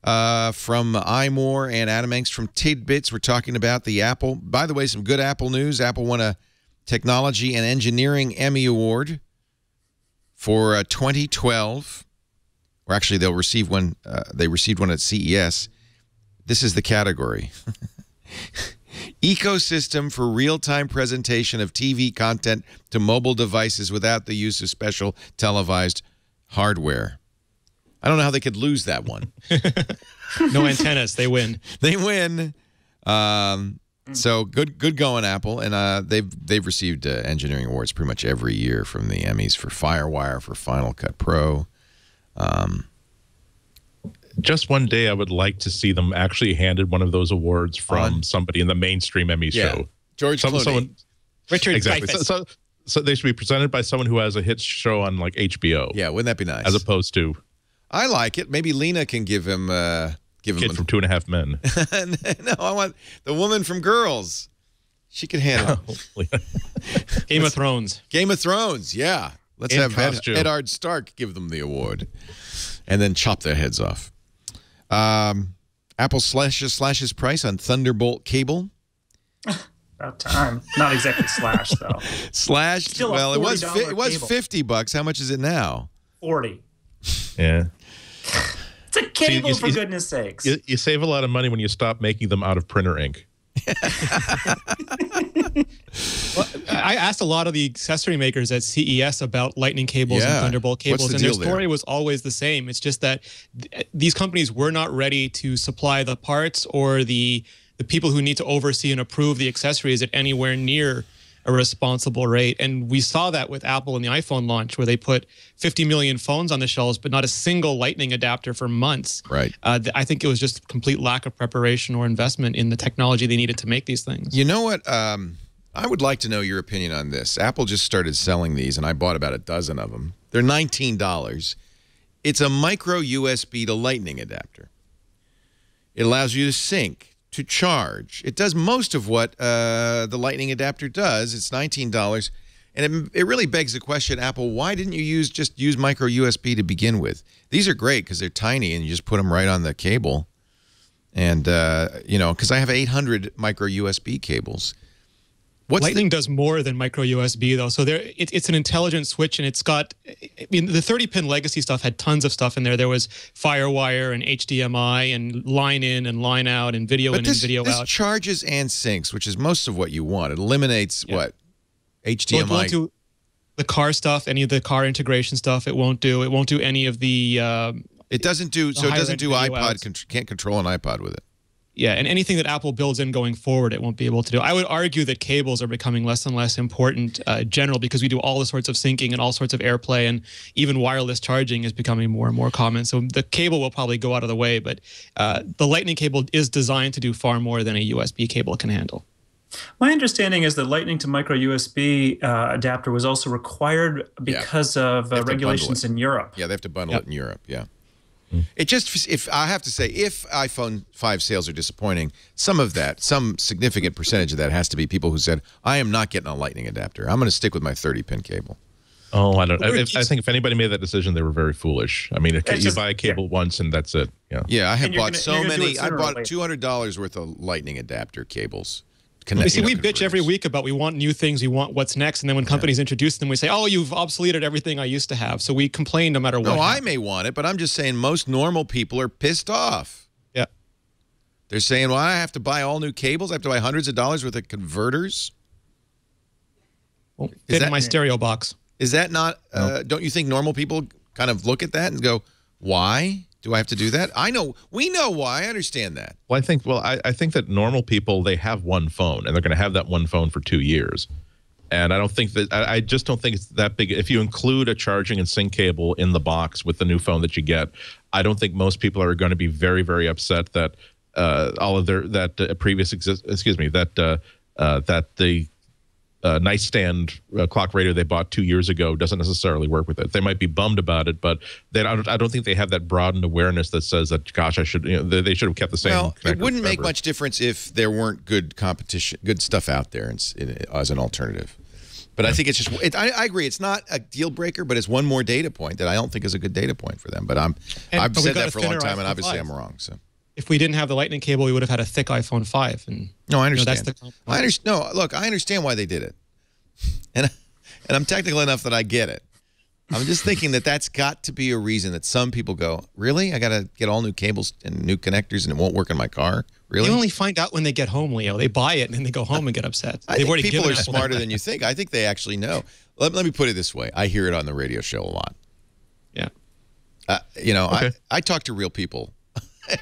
from iMore, and Adam Engst from Tidbits. We're talking about the Apple. By the way, some good Apple news. Apple won a Technology and Engineering Emmy Award for 2012. Or actually, they'll receive one. They received one at CES. This is the category. Ecosystem for real-time presentation of TV content to mobile devices without the use of special televised hardware. I don't know how they could lose that one. No antennas. They win. They win. So good going, Apple. And they've received engineering awards pretty much every year from the Emmys for FireWire, for Final Cut Pro. Just one day, I would like to see them actually handed one of those awards from somebody in the mainstream Emmy show. George Clooney. Richard exactly. So they should be presented by someone who has a hit show on like HBO. Yeah, wouldn't that be nice? As opposed to, I like it. Maybe Lena can give him Kid from 2.5 Men. No, I want the woman from Girls. She can handle it. Game of Thrones. Game of Thrones. Yeah, let's have Eddard Stark give them the award, and then chop their heads off. Apple slashes price on Thunderbolt cable. About time. Not exactly slash though. Slashed. Still well, it was cable. $50. How much is it now? 40. Yeah. It's a cable, for goodness sakes. You save a lot of money when you stop making them out of printer ink. Well, I asked a lot of the accessory makers at CES about Lightning cables and Thunderbolt cables, and their story was always the same. It's just that these companies were not ready to supply the parts or the people who need to oversee and approve the accessories at anywhere near a responsible rate. And we saw that with Apple and the iPhone launch, where they put 50 million phones on the shelves, but not a single Lightning adapter for months. Right. I think it was just complete lack of preparation or investment in the technology they needed to make these things. You know what? I would like to know your opinion on this. Apple just started selling these, and I bought about a dozen of them. They're $19. It's a micro USB to Lightning adapter. It allows you to sync, to charge. It does most of what the Lightning adapter does. It's $19. And it really begs the question, Apple, why didn't you just use micro USB to begin with? These are great because they're tiny and you just put them right on the cable. And, you know, because I have 800 micro USB cables. Lightning does more than micro USB, though. So it's an intelligent switch, and it's got, I mean, the 30-pin legacy stuff had tons of stuff in there. There was FireWire and HDMI and line in and line out and video in and video out. This charges and syncs, which is most of what you want. It eliminates what? HDMI. So it won't do the car stuff, any of the car integration stuff. It won't do. It won't do any of the. It doesn't do. So it doesn't do iPod. Can't control an iPod with it. Yeah, and anything that Apple builds in going forward, it won't be able to do. I would argue that cables are becoming less and less important general, because we do all the sorts of syncing and all sorts of AirPlay, and even wireless charging is becoming more and more common. So the cable will probably go out of the way, but the Lightning cable is designed to do far more than a USB cable can handle. My understanding is that Lightning to micro USB adapter was also required because of regulations in Europe. Yeah, they have to bundle it in Europe, yeah. It just, if I have to say, if iPhone 5 sales are disappointing, some significant percentage of that has to be people who said, I am not getting a lightning adapter. I'm going to stick with my 30-pin cable. Oh, I don't. I think if anybody made that decision, they were very foolish. I mean, you buy a cable once and that's it. Yeah, I have bought so many. I bought $200 worth of lightning adapter cables. You see, we bitch every week about we want new things, we want what's next, and then when companies introduce them, we say, oh, you've obsoleted everything I used to have. So we complain no matter what. No, I may want it, but I'm just saying most normal people are pissed off. Yeah. They're saying, well, I have to buy all new cables. I have to buy hundreds of dollars worth of converters. Well, fit in my stereo box. Is that not, don't you think normal people kind of look at that and go, why do I have to do that? We know why. I understand that. Well, I think that normal people, they have one phone and they're going to have that one phone for 2 years. And I don't think that, I just don't think it's that big. If you include a charging and sync cable in the box with the new phone that you get, I don't think most people are going to be very, very upset that all of their, the nightstand clock radio they bought 2 years ago doesn't necessarily work with it. They might be bummed about it, but I don't think they have that broadened awareness that says that, gosh, I should, they should have kept the same. Well, it wouldn't make much difference if there weren't good competition, good stuff out there as an alternative. But I think it's just, I agree, it's not a deal breaker, but it's one more data point that I don't think is a good data point for them. But I've said that for a long time, and obviously I'm wrong. So. If we didn't have the lightning cable, we would have had a thick iPhone 5. And no, I understand. Look, I understand why they did it. And I'm technical enough that I get it. I'm just thinking that that's got to be a reason that some people go, really? I got to get all new cables and new connectors and it won't work in my car? Really? They only find out when they get home, Leo. They buy it and then they go home and get upset. I think people are smarter than you think. I think they actually know. Let me put it this way. I hear it on the radio show a lot. Yeah. Okay. I talk to real people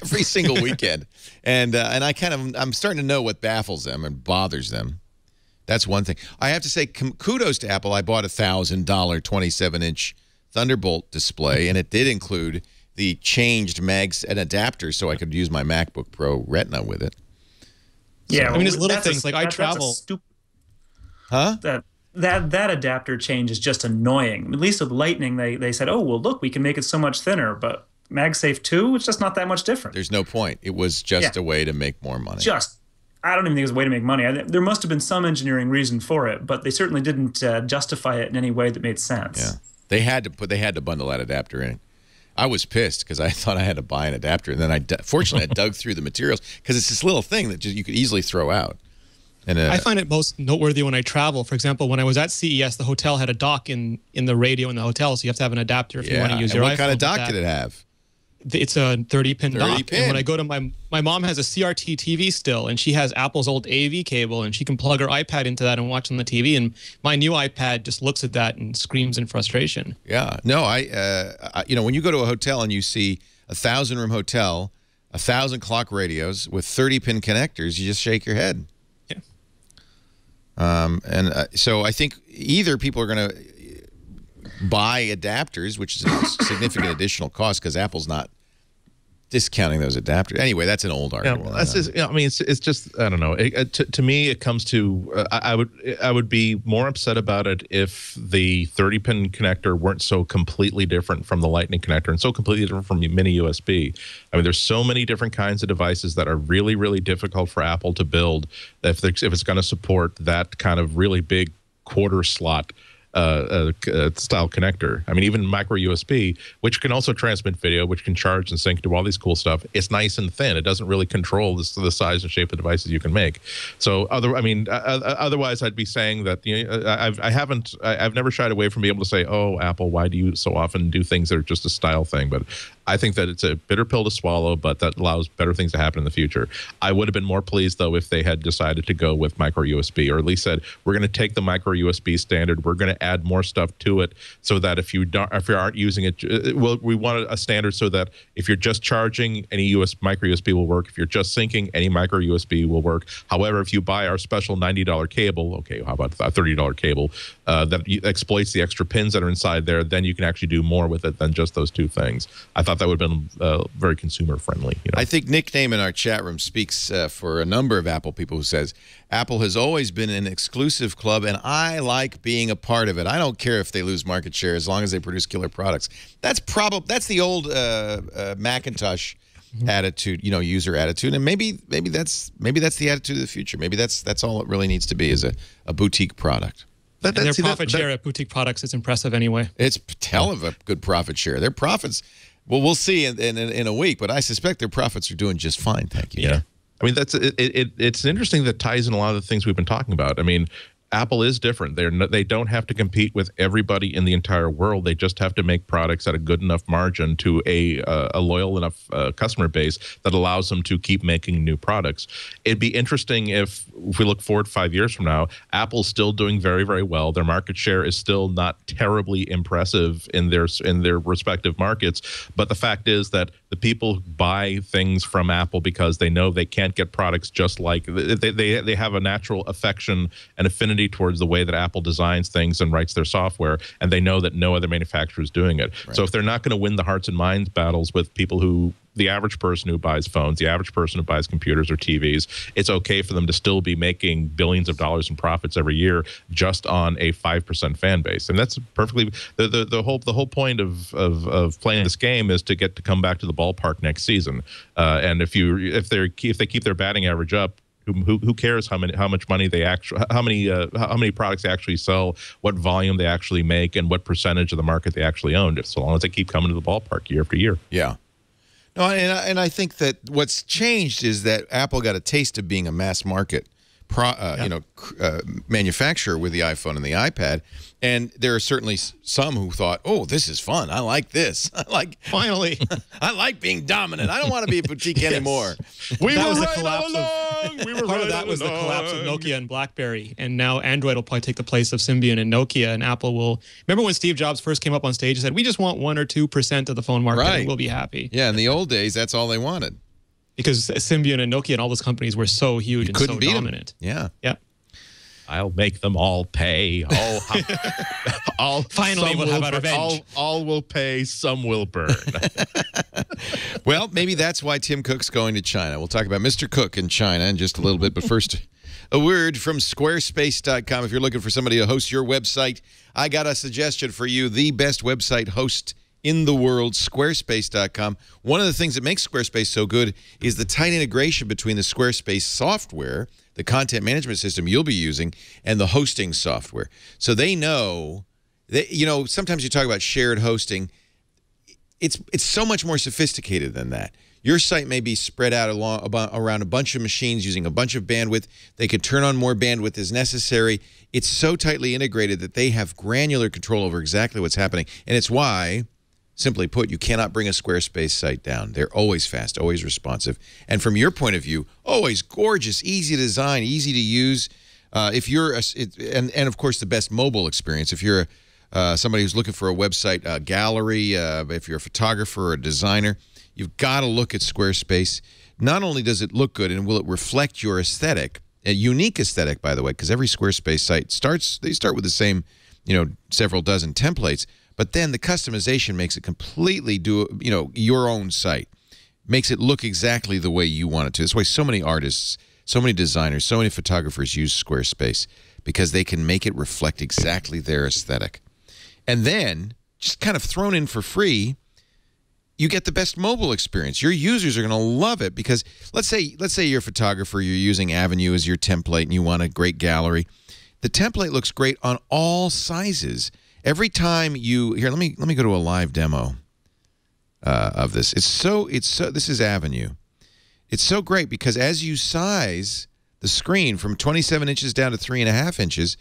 every single weekend. And I'm starting to know what baffles them and bothers them. That's one thing. I have to say, kudos to Apple. I bought a $1,000 27-inch Thunderbolt display, and it did include the changed mags and adapter so I could use my MacBook Pro Retina with it. Yeah, I mean, there's little things like I travel. Huh? That adapter change is just annoying. At least with Lightning, they said, oh, well, look, we can make it so much thinner, but MagSafe 2, it's just not that much different. There's no point. It was just a way to make more money. I don't even think it was a way to make money. There must have been some engineering reason for it, but they certainly didn't justify it in any way that made sense. Yeah, they had to bundle that adapter in. I was pissed because I thought I had to buy an adapter, and then fortunately I dug through the materials because it's this little thing that you could easily throw out. And I find it most noteworthy when I travel. For example, when I was at CES, the hotel had a dock in the radio in the hotel, so you have to have an adapter if you want to use your iPhone. What kind of dock did it have? It's a 30-pin dock. 30-pin. And when I go to my mom has a CRT TV still, and she has Apple's old AV cable, and she can plug her iPad into that and watch on the TV. And my new iPad just looks at that and screams in frustration. Yeah. No, when you go to a hotel and you see a 1,000-room hotel, 1,000 clock radios with 30-pin connectors, you just shake your head. Yeah. So I think either people are going to buy adapters, which is a significant additional cost because Apple's not discounting those adapters. Anyway, that's an old argument. Yeah, well, that's just, I mean, it's just, I don't know. To me, it comes to, I would be more upset about it if the 30-pin connector weren't so completely different from the Lightning connector and so completely different from mini USB. I mean, there's so many different kinds of devices that are really, really difficult for Apple to build if it's going to support that kind of really big quarter slot style connector. I mean, even micro USB, which can also transmit video, which can charge and sync, do all these cool stuff. It's nice and thin. It doesn't really control the size and shape of devices you can make. So, otherwise, I'd be saying that I've never shied away from being able to say, "Oh, Apple, why do you so often do things that are just a style thing?" But I think that it's a bitter pill to swallow, but that allows better things to happen in the future. I would have been more pleased, though, if they had decided to go with micro USB, or at least said, we're going to take the micro USB standard, we're going to add more stuff to it so that if you aren't using it, we want a standard so that if you're just charging, any micro USB will work. If you're just syncing, any micro USB will work. However, if you buy our special $90 cable, okay, how about a $30 cable that exploits the extra pins that are inside there, then you can actually do more with it than just those two things. I thought thought that would have been very consumer friendly. I think Nickname in our chat room speaks for a number of Apple people who says, Apple has always been an exclusive club, and I like being a part of it. I don't care if they lose market share as long as they produce killer products. That's the old Macintosh attitude, user attitude, and maybe that's the attitude of the future. Maybe that's all it really needs to be, is a boutique product. Their profit share at boutique products is impressive anyway. It's hell of a good profit share. Their profits, well, we'll see in a week, but I suspect their profits are doing just fine. Thank you. Yeah. I mean, it's interesting that ties in a lot of the things we've been talking about. I mean, Apple is different. They don't have to compete with everybody in the entire world. They just have to make products at a good enough margin to a loyal enough customer base that allows them to keep making new products. It'd be interesting if we look forward 5 years from now, Apple's still doing very, very well. Their market share is still not terribly impressive in their respective markets. But the fact is that the people who buy things from Apple because they know they can't get products just like they have a natural affection and affinity towards the way that Apple designs things and writes their software, and they know that no other manufacturer is doing it. Right. So if they're not going to win the hearts and minds battles with people who, the average person who buys phones, the average person who buys computers or TVs, it's okay for them to still be making billions of dollars in profits every year just on a 5% fan base. And that's perfectly the whole point of playing this game is to get to come back to the ballpark next season. And if they keep their batting average up, who cares how much money they actually, how many products they actually sell, what volume they actually make, and what percentage of the market they actually own, so long as they keep coming to the ballpark year after year. Yeah. No, and I think that what's changed is that Apple got a taste of being a mass market manufacturer with the iPhone and the iPad, and there are certainly some who thought, "Oh, this is fun. I like this. Finally, I like being dominant. I don't want to be a boutique anymore." Part of that was the collapse of Nokia and BlackBerry, and now Android will probably take the place of Symbian and Nokia, and Apple will. Remember when Steve Jobs first came up on stage and said, "We just want 1 or 2% of the phone market, and we'll be happy." Yeah, in the old days, that's all they wanted. Because Symbian and Nokia and all those companies were so huge and so dominant. Yeah. Yeah. I'll make them all pay. Finally, we'll have our revenge. All will pay, some will burn. Well, maybe that's why Tim Cook's going to China. We'll talk about Mr. Cook in China in just a little bit. But first, a word from Squarespace.com. If you're looking for somebody to host your website, I got a suggestion for you. The best website host in the world, Squarespace.com. One of the things that makes Squarespace so good is the tight integration between the Squarespace software, the content management system you'll be using, and the hosting software. So they know that, sometimes you talk about shared hosting. It's so much more sophisticated than that. Your site may be spread out around a bunch of machines using a bunch of bandwidth. They can turn on more bandwidth as necessary. It's so tightly integrated that they have granular control over exactly what's happening. And it's why, simply put, you cannot bring a Squarespace site down. They're always fast, always responsive. And from your point of view, always gorgeous, easy to design, easy to use. If you're and of course, the best mobile experience. If you're somebody who's looking for a website gallery, if you're a photographer or a designer, you've got to look at Squarespace. Not only does it look good, and will it reflect your aesthetic, a unique aesthetic, by the way, because every Squarespace site they start with the same, several dozen templates. But then the customization makes it completely your own site. Makes it look exactly the way you want it to. That's why so many artists, so many designers, so many photographers use Squarespace, because they can make it reflect exactly their aesthetic. And then, just kind of thrown in for free, you get the best mobile experience. Your users are going to love it, because let's say you're a photographer, you're using Avenue as your template, and you want a great gallery. The template looks great on all sizes. Every time let me go to a live demo of this. This is Avenue. It's so great because as you size the screen from 27 inches down to 3.5 inches,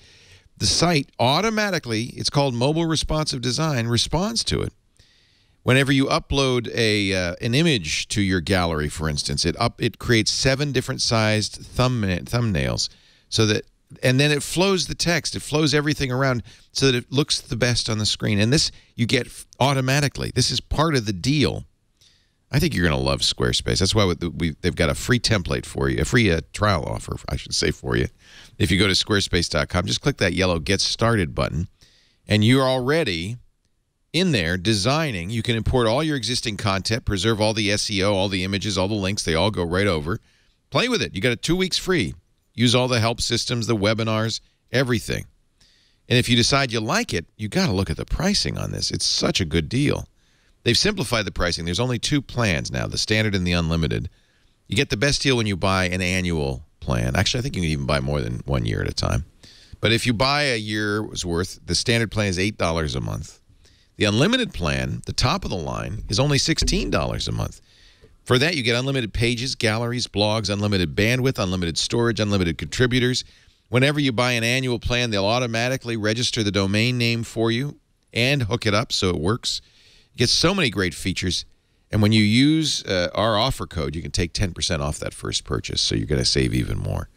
the site automatically, it's called mobile responsive design, responds to it. Whenever you upload an image to your gallery, for instance, it creates 7 different sized thumbnails, and then it flows the text. It flows everything around so that it looks the best on the screen. And this you get automatically. This is part of the deal. I think you're going to love Squarespace. That's why they've got a free template for you, a free trial offer, I should say, for you. If you go to squarespace.com, just click that yellow Get Started button, and you're already in there designing. You can import all your existing content, preserve all the SEO, all the images, all the links. They all go right over. Play with it. You got it 2 weeks free. Use all the help systems, the webinars, everything. And if you decide you like it, you got to look at the pricing on this. It's such a good deal. They've simplified the pricing. There's only 2 plans now, the standard and the unlimited. You get the best deal when you buy an annual plan. Actually, I think you can even buy more than 1 year at a time. But if you buy a year's worth, the standard plan is $8 a month. The unlimited plan, the top of the line, is only $16 a month. For that, you get unlimited pages, galleries, blogs, unlimited bandwidth, unlimited storage, unlimited contributors. Whenever you buy an annual plan, they'll automatically register the domain name for you and hook it up so it works. You get so many great features. And when you use our offer code, you can take 10% off that first purchase, so you're going to save even more.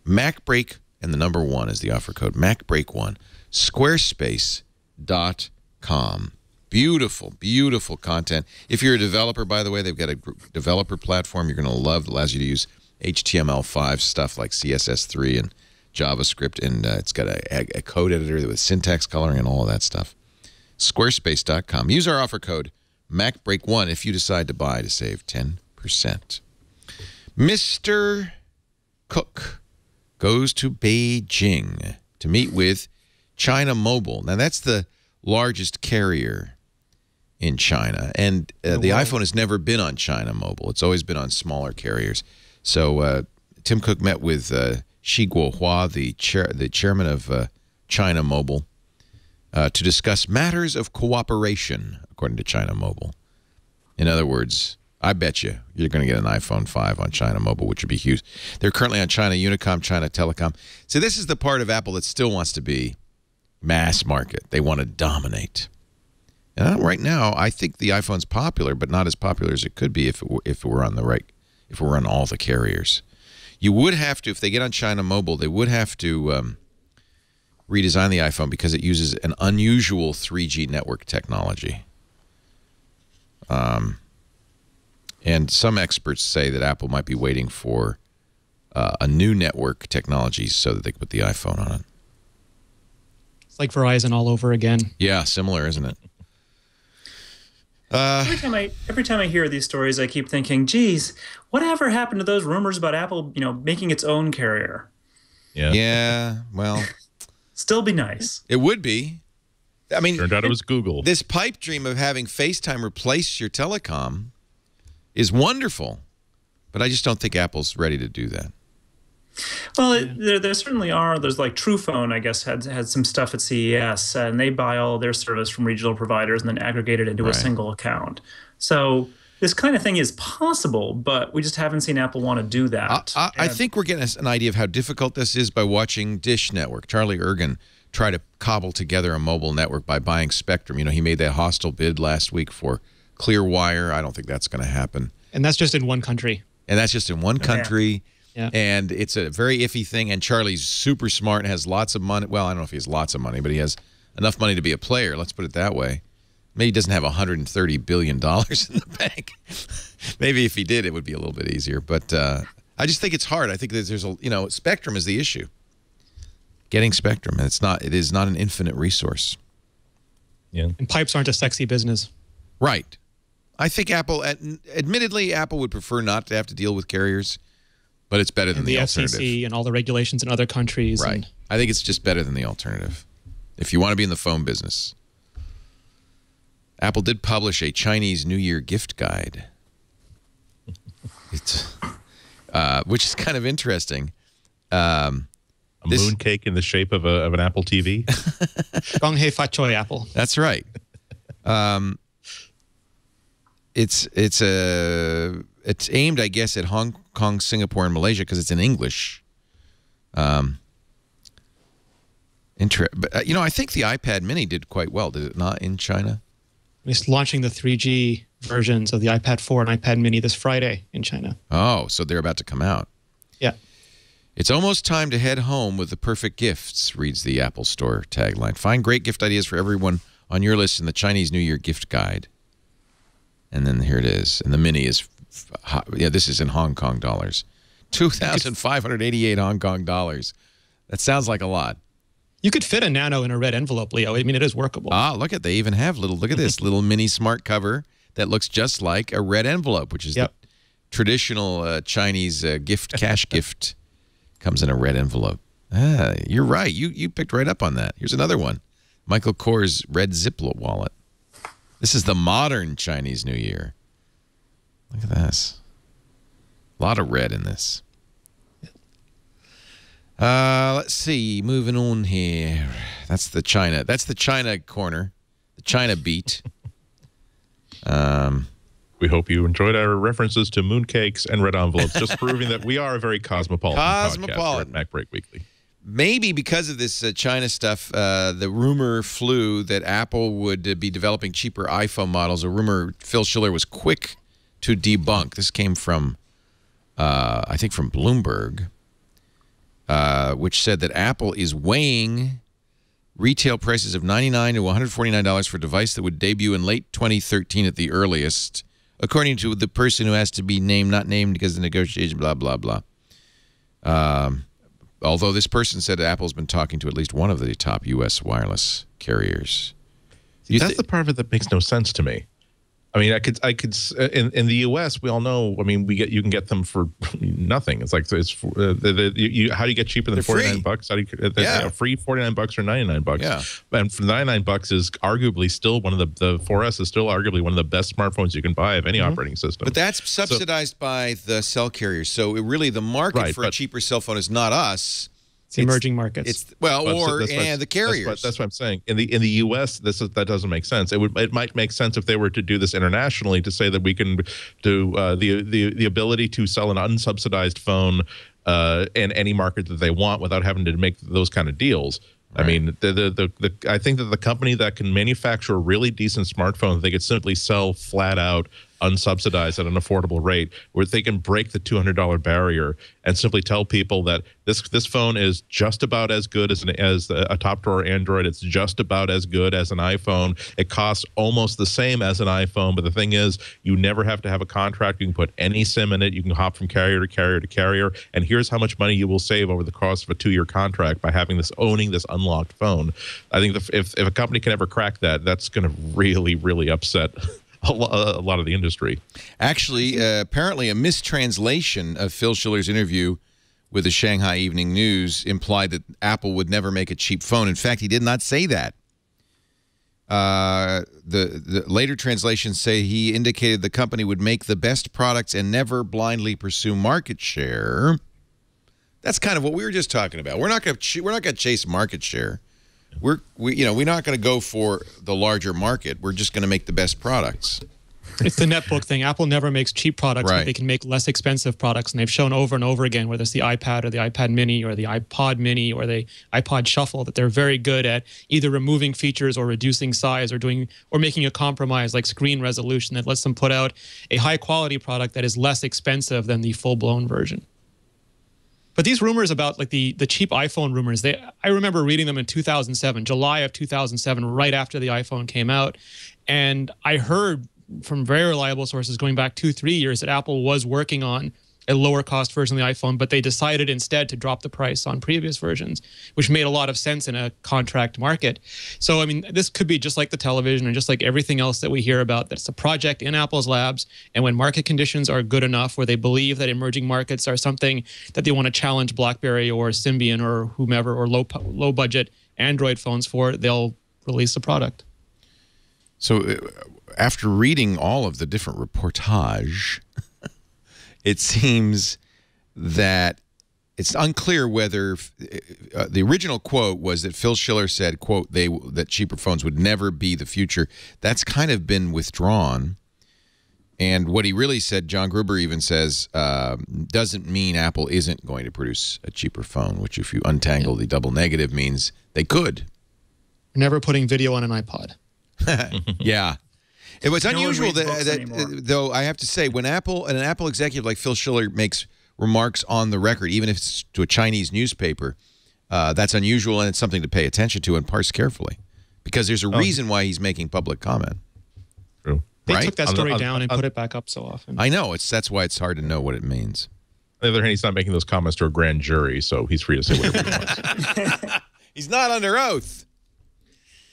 MacBreak, and the number 1 is the offer code, MacBreak1, squarespace.com. Beautiful, beautiful content. If you're a developer, by the way, they've got a developer platform you're going to love. It allows you to use HTML5 stuff like CSS3 and JavaScript, and it's got a code editor with syntax coloring and all of that stuff. Squarespace.com. Use our offer code MacBreak1 if you decide to buy to save 10%. Mr. Cook goes to Beijing to meet with China Mobile. Now, that's the largest carrier in China, and the iPhone has never been on China Mobile. It's always been on smaller carriers. So Tim Cook met with Xi Guohua, the chairman of China Mobile, to discuss matters of cooperation, according to China Mobile. In other words, I bet you're going to get an iPhone 5 on China Mobile, which would be huge. They're currently on China Unicom, China Telecom. So this is the part of Apple that still wants to be mass market. They want to dominate. And right now, I think the iPhone's popular, but not as popular as it could be if it were on all the carriers. You would have to, if they get on China Mobile, they would have to redesign the iPhone because it uses an unusual 3G network technology. And some experts say that Apple might be waiting for a new network technology so that they can put the iPhone on it. It's like Verizon all over again. Yeah, similar, isn't it? Every time I hear these stories, I keep thinking, geez, whatever happened to those rumors about Apple, making its own carrier? Yeah. Yeah, well. Still be nice. It would be. I mean, turned out it was Google. This pipe dream of having FaceTime replace your telecom is wonderful, but I just don't think Apple's ready to do that. Well, there certainly are. There's like TruePhone, I guess, had some stuff at CES, and they buy all of their service from regional providers and then aggregate it into a single account. So this kind of thing is possible, but we just haven't seen Apple want to do that. I think we're getting an idea of how difficult this is by watching Dish Network. Charlie Ergen try to cobble together a mobile network by buying Spectrum. He made that hostile bid last week for Clearwire. I don't think that's going to happen. And that's just in one country. And that's just in one country. Yeah. And it's a very iffy thing. And Charlie's super smart and has lots of money. Well, I don't know if he has lots of money, but he has enough money to be a player. Let's put it that way. Maybe he doesn't have $130 billion in the bank. Maybe if he did, it would be a little bit easier. But I just think it's hard. I think that there's Spectrum is the issue. Getting Spectrum, and it is not an infinite resource. Yeah. And pipes aren't a sexy business. Right. I think admittedly, Apple would prefer not to have to deal with carriers, but it's better than the alternative. FCC and all the regulations in other countries. Right. I think it's just better than the alternative. If you want to be in the phone business. Apple did publish a Chinese New Year gift guide. Which is kind of interesting. A mooncake in the shape of an Apple TV. Gong hei fa choi Apple. That's right. It's aimed, I guess, at Hong Kong, Singapore, and Malaysia because it's in English. But I think the iPad Mini did quite well, did it not, in China? It's launching the 3G versions of the iPad 4 and iPad Mini this Friday in China. Oh, so they're about to come out. Yeah. It's almost time to head home with the perfect gifts, reads the Apple Store tagline. Find great gift ideas for everyone on your list in the Chinese New Year gift guide. And then here it is. And the Mini is, this is in Hong Kong dollars. 2,588 Hong Kong dollars. That sounds like a lot. You could fit a Nano in a red envelope, Leo. I mean, it is workable. Ah, look at, they even have look at this little mini smart cover that looks just like a red envelope, which is the traditional Chinese cash gift. Comes in a red envelope. Ah, you're right. You picked right up on that. Here's another one. Michael Kors red Ziploc wallet. This is the modern Chinese New Year. Look at this. A lot of red in this. Let's see. Moving on here. That's the China. That's the China corner. The China beat. We hope you enjoyed our references to mooncakes and red envelopes, just proving that we are a very cosmopolitan podcast here at MacBreak Weekly. Maybe because of this China stuff, the rumor flew that Apple would be developing cheaper iPhone models, a rumor Phil Schiller was quick to debunk. This came from, I think, from Bloomberg, which said that Apple is weighing retail prices of $99 to $149 for a device that would debut in late 2013 at the earliest, according to the person who has to be named, not named because of the negotiation, blah, blah, blah. Although this person said Apple's been talking to at least one of the top U.S. wireless carriers. That's the part of it that makes no sense to me. I mean, I could in the U.S. we all know. I mean, you can get them for nothing. It's like how do you get cheaper than $49? How do you free $49 or $99? Yeah, and for $99 is arguably still one of the 4S is still arguably one of the best smartphones you can buy of any operating system. But that's subsidized by the cell carriers. So really, the market for a cheaper cell phone is not us. It's emerging markets. And the carriers. That's what I'm saying. In the U.S., that doesn't make sense. It might make sense if they were to do this internationally, to say that we can do the ability to sell an unsubsidized phone in any market that they want without having to make those kind of deals. Right. I mean, I think that the company that can manufacture a really decent smartphone, they could simply sell flat out unsubsidized at an affordable rate, where they can break the $200 barrier and simply tell people that this phone is just about as good as a top drawer Android. It's just about as good as an iPhone. It costs almost the same as an iPhone, but the thing is, you never have to have a contract. You can put any SIM in it. You can hop from carrier to carrier to carrier, and here's how much money you will save over the course of a 2-year contract by owning this unlocked phone. I think if a company can ever crack that, that's going to really, really upset a lot of the industry. Actually, apparently a mistranslation of Phil Schiller's interview with the Shanghai Evening News implied that Apple would never make a cheap phone. In fact, he did not say that. The later translations say he indicated the company would make the best products and never blindly pursue market share. That's kind of what we were just talking about. We're not going to chase market share. We're not going to go for the larger market. We're just going to make the best products. It's the netbook thing. Apple never makes cheap products, but they can make less expensive products. And they've shown over and over again, whether it's the iPad or the iPad mini or the iPod mini or the iPod Shuffle, that they're very good at either removing features or reducing size or making a compromise like screen resolution that lets them put out a high quality product that is less expensive than the full-blown version. But these rumors about like the cheap iPhone rumors, I remember reading them in 2007, July of 2007, right after the iPhone came out. And I heard from very reliable sources going back 2-3 years that Apple was working on a lower cost version of the iPhone, but they decided instead to drop the price on previous versions, which made a lot of sense in a contract market. So, I mean, this could be just like the television and just like everything else that we hear about, that's a project in Apple's labs. And when market conditions are good enough where they believe that emerging markets are something that they want to challenge BlackBerry or Symbian or whomever or low budget Android phones for, they'll release a product. So after reading all of the different reportage, it seems that it's unclear whether the original quote was that Phil Schiller said, quote, that cheaper phones would never be the future. That's kind of been withdrawn. And what he really said, John Gruber even says, doesn't mean Apple isn't going to produce a cheaper phone, which if you untangle the double negative means they could. Never putting video on an iPod. Yeah. It was unusual though, I have to say, when an Apple executive like Phil Schiller makes remarks on the record, even if it's to a Chinese newspaper, that's unusual, and it's something to pay attention to and parse carefully, because there's a reason why he's making public comment. True. They took that story down and put it back up so often. I know. That's why it's hard to know what it means. On the other hand, he's not making those comments to a grand jury, so he's free to say whatever he wants. He's not under oath.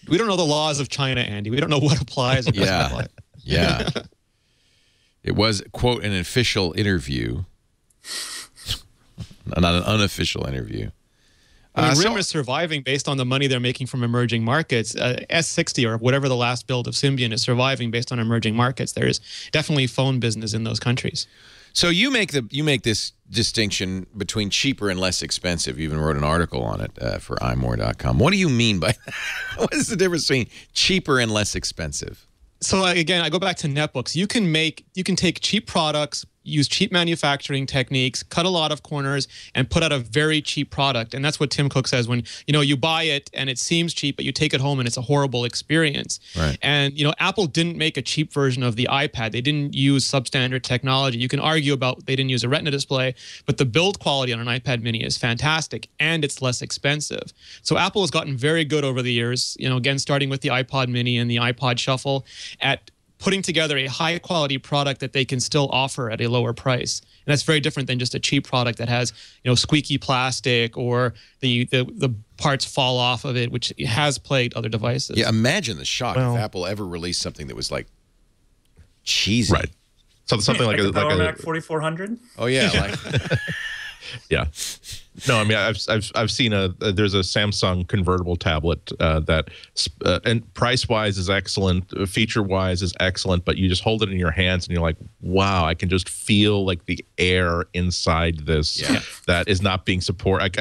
We don't know the laws of China, Andy. We don't know what applies. Or doesn't apply. Yeah. It was, quote, an official interview. Not an unofficial interview. I mean, RIM is surviving based on the money they're making from emerging markets. S60 or whatever the last build of Symbian is surviving based on emerging markets. There is definitely phone business in those countries. So you make this distinction between cheaper and less expensive. You even wrote an article on it for imore.com. What do you mean by that? What is the difference between cheaper and less expensive? So again, I go back to netbooks. You can take cheap products, use cheap manufacturing techniques, cut a lot of corners, and put out a very cheap product. And that's what Tim Cook says when, you buy it and it seems cheap, but you take it home and it's a horrible experience. Right. And, Apple didn't make a cheap version of the iPad. They didn't use substandard technology. You can argue about they didn't use a Retina display, but the build quality on an iPad mini is fantastic and it's less expensive. So Apple has gotten very good over the years, again, starting with the iPod mini and the iPod Shuffle at putting together a high quality product that they can still offer at a lower price. And that's very different than just a cheap product that has, squeaky plastic or the parts fall off of it, which has plagued other devices. Yeah, imagine the shock if Apple ever released something that was like cheesy. Right. So something like a Power Mac 4400. Oh yeah, yeah. No, I mean I've seen there's a Samsung convertible tablet that and price wise is excellent, feature wise is excellent, but you just hold it in your hands and you're like, wow, I can just feel like the air inside this that is not being supported.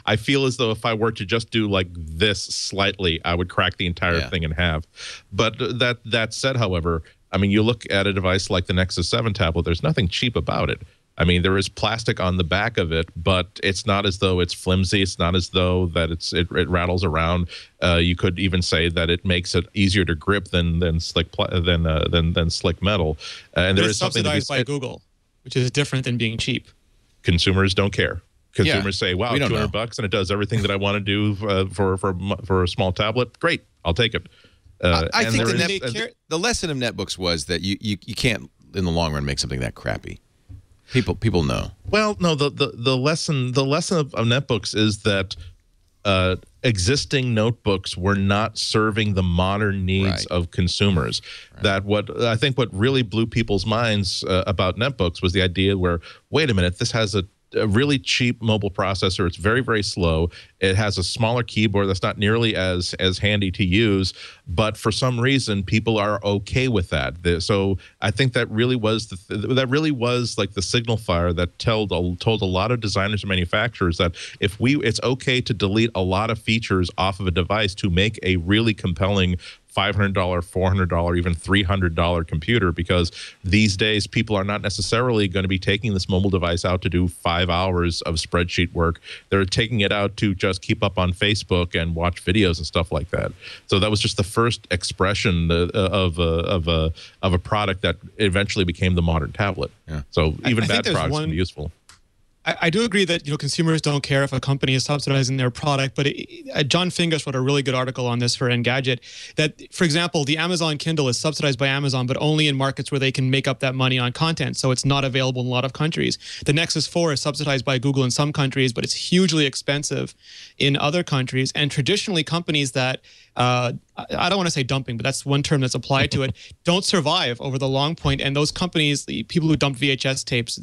I feel as though if I were to just do like this slightly, I would crack the entire thing in half. But that said, however, I mean, you look at a device like the Nexus 7 tablet, there's nothing cheap about it. I mean, there is plastic on the back of it, but it's not as though it's flimsy. It's not as though that it rattles around. You could even say that it makes it easier to grip than slick metal. And there is something subsidized by Google, which is different than being cheap. Consumers don't care. Consumers say, "Wow, $200 and it does everything that I want to do for a small tablet. Great, I'll take it." I think the lesson of netbooks was that you can't in the long run make something that crappy. People know. Well, no, the lesson of netbooks is that existing notebooks were not serving the modern needs of consumers. That what really blew people's minds about netbooks was the idea where, wait a minute, this has a really cheap mobile processor. It's very, very slow. It has a smaller keyboard that's not nearly as handy to use, but for some reason people are okay with that. So I think that really was like the signal fire that told a lot of designers and manufacturers that it's okay to delete a lot of features off of a device to make a really compelling $500, $400, even $300 computer, because these days people are not necessarily going to be taking this mobile device out to do 5 hours of spreadsheet work. They're taking it out to just keep up on Facebook and watch videos and stuff like that. So that was just the first expression of a product that eventually became the modern tablet. Yeah. So even bad products can be useful. I do agree that consumers don't care if a company is subsidizing their product, but John Fingus wrote a really good article on this for Engadget. That, for example, the Amazon Kindle is subsidized by Amazon, but only in markets where they can make up that money on content, so it's not available in a lot of countries. The Nexus 4 is subsidized by Google in some countries, but it's hugely expensive in other countries. And traditionally, companies that I don't want to say dumping, but that's one term that's applied to it, don't survive over the long point. And those companies, the people who dumped VHS tapes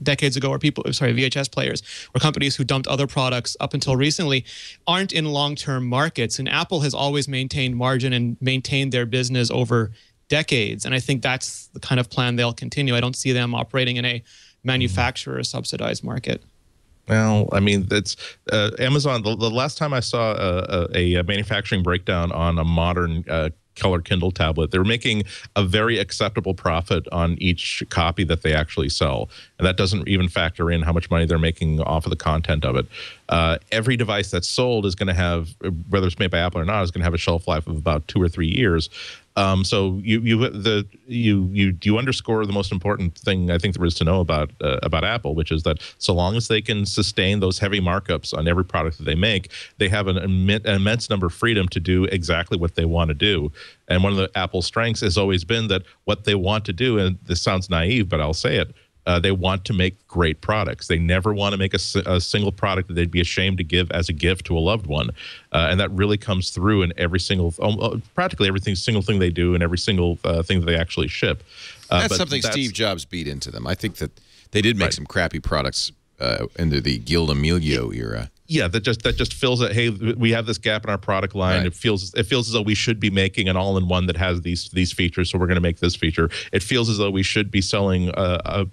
decades ago, VHS players, or companies who dumped other products up until recently, aren't in long-term markets. And Apple has always maintained margin and maintained their business over decades. And I think that's the kind of plan they'll continue. I don't see them operating in a manufacturer-subsidized market. Well, I mean, that's Amazon. The last time I saw a manufacturing breakdown on a modern color Kindle tablet, they're making a very acceptable profit on each copy that they actually sell. And that doesn't even factor in how much money they're making off of the content of it. Every device that's sold is going to have, whether it's made by Apple or not, is going to have a shelf life of about 2 or 3 years. So you underscore the most important thing I think there is to know about Apple, which is that so long as they can sustain those heavy markups on every product that they make, they have an immense number of freedom to do exactly what they want to do. And one of the Apple strengths has always been that what they want to do, and this sounds naive, but I'll say it, They want to make great products. They never want to make a single product that they'd be ashamed to give as a gift to a loved one. And that really comes through in every single, practically every single thing they do and every single thing that they actually ship. That's something Steve Jobs beat into them. I think that they did make some crappy products into the Guild Amelio era. Yeah, that just feels that, hey, we have this gap in our product line. Right. It feels as though we should be making an all-in-one that has these features, so we're going to make this feature. It feels as though we should be selling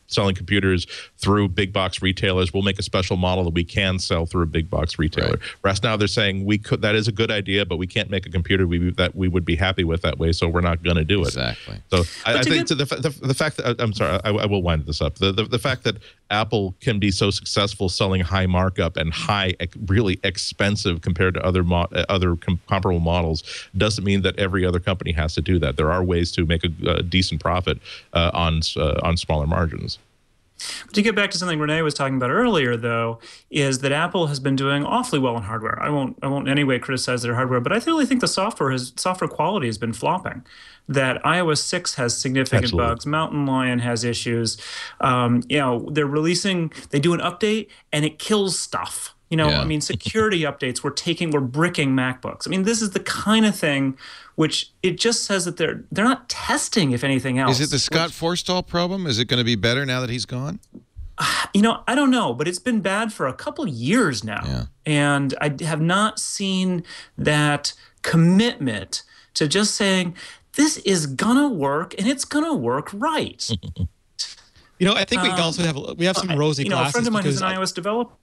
computers through big box retailers. We'll make a special model that we can sell through a big box retailer. Right. Whereas now they're saying that is a good idea, but we can't make a computer that we would be happy with that way, so we're not going to do it. Exactly. So I think the fact that I'm sorry, I will wind this up. The fact that Apple can be so successful selling high markup and really expensive compared to other comparable models doesn't mean that every other company has to do that. There are ways to make a decent profit on smaller margins. To get back to something Renee was talking about earlier, though, is that Apple has been doing awfully well in hardware. I won't in any way criticize their hardware, but I really think the software quality has been flopping. That iOS 6 has significant bugs. Mountain Lion has issues. They're they do an update and it kills stuff. I mean, security updates, we're bricking MacBooks. I mean, this is the kind of thing which it just says that they're not testing, if anything else. Is it the Scott Forstall problem? Is it going to be better now that he's gone? I don't know, but it's been bad for a couple of years now. Yeah. And I have not seen that commitment to just saying, this is going to work and it's going to work right. I think we have some rosy glasses. A friend of mine who's an iOS developer.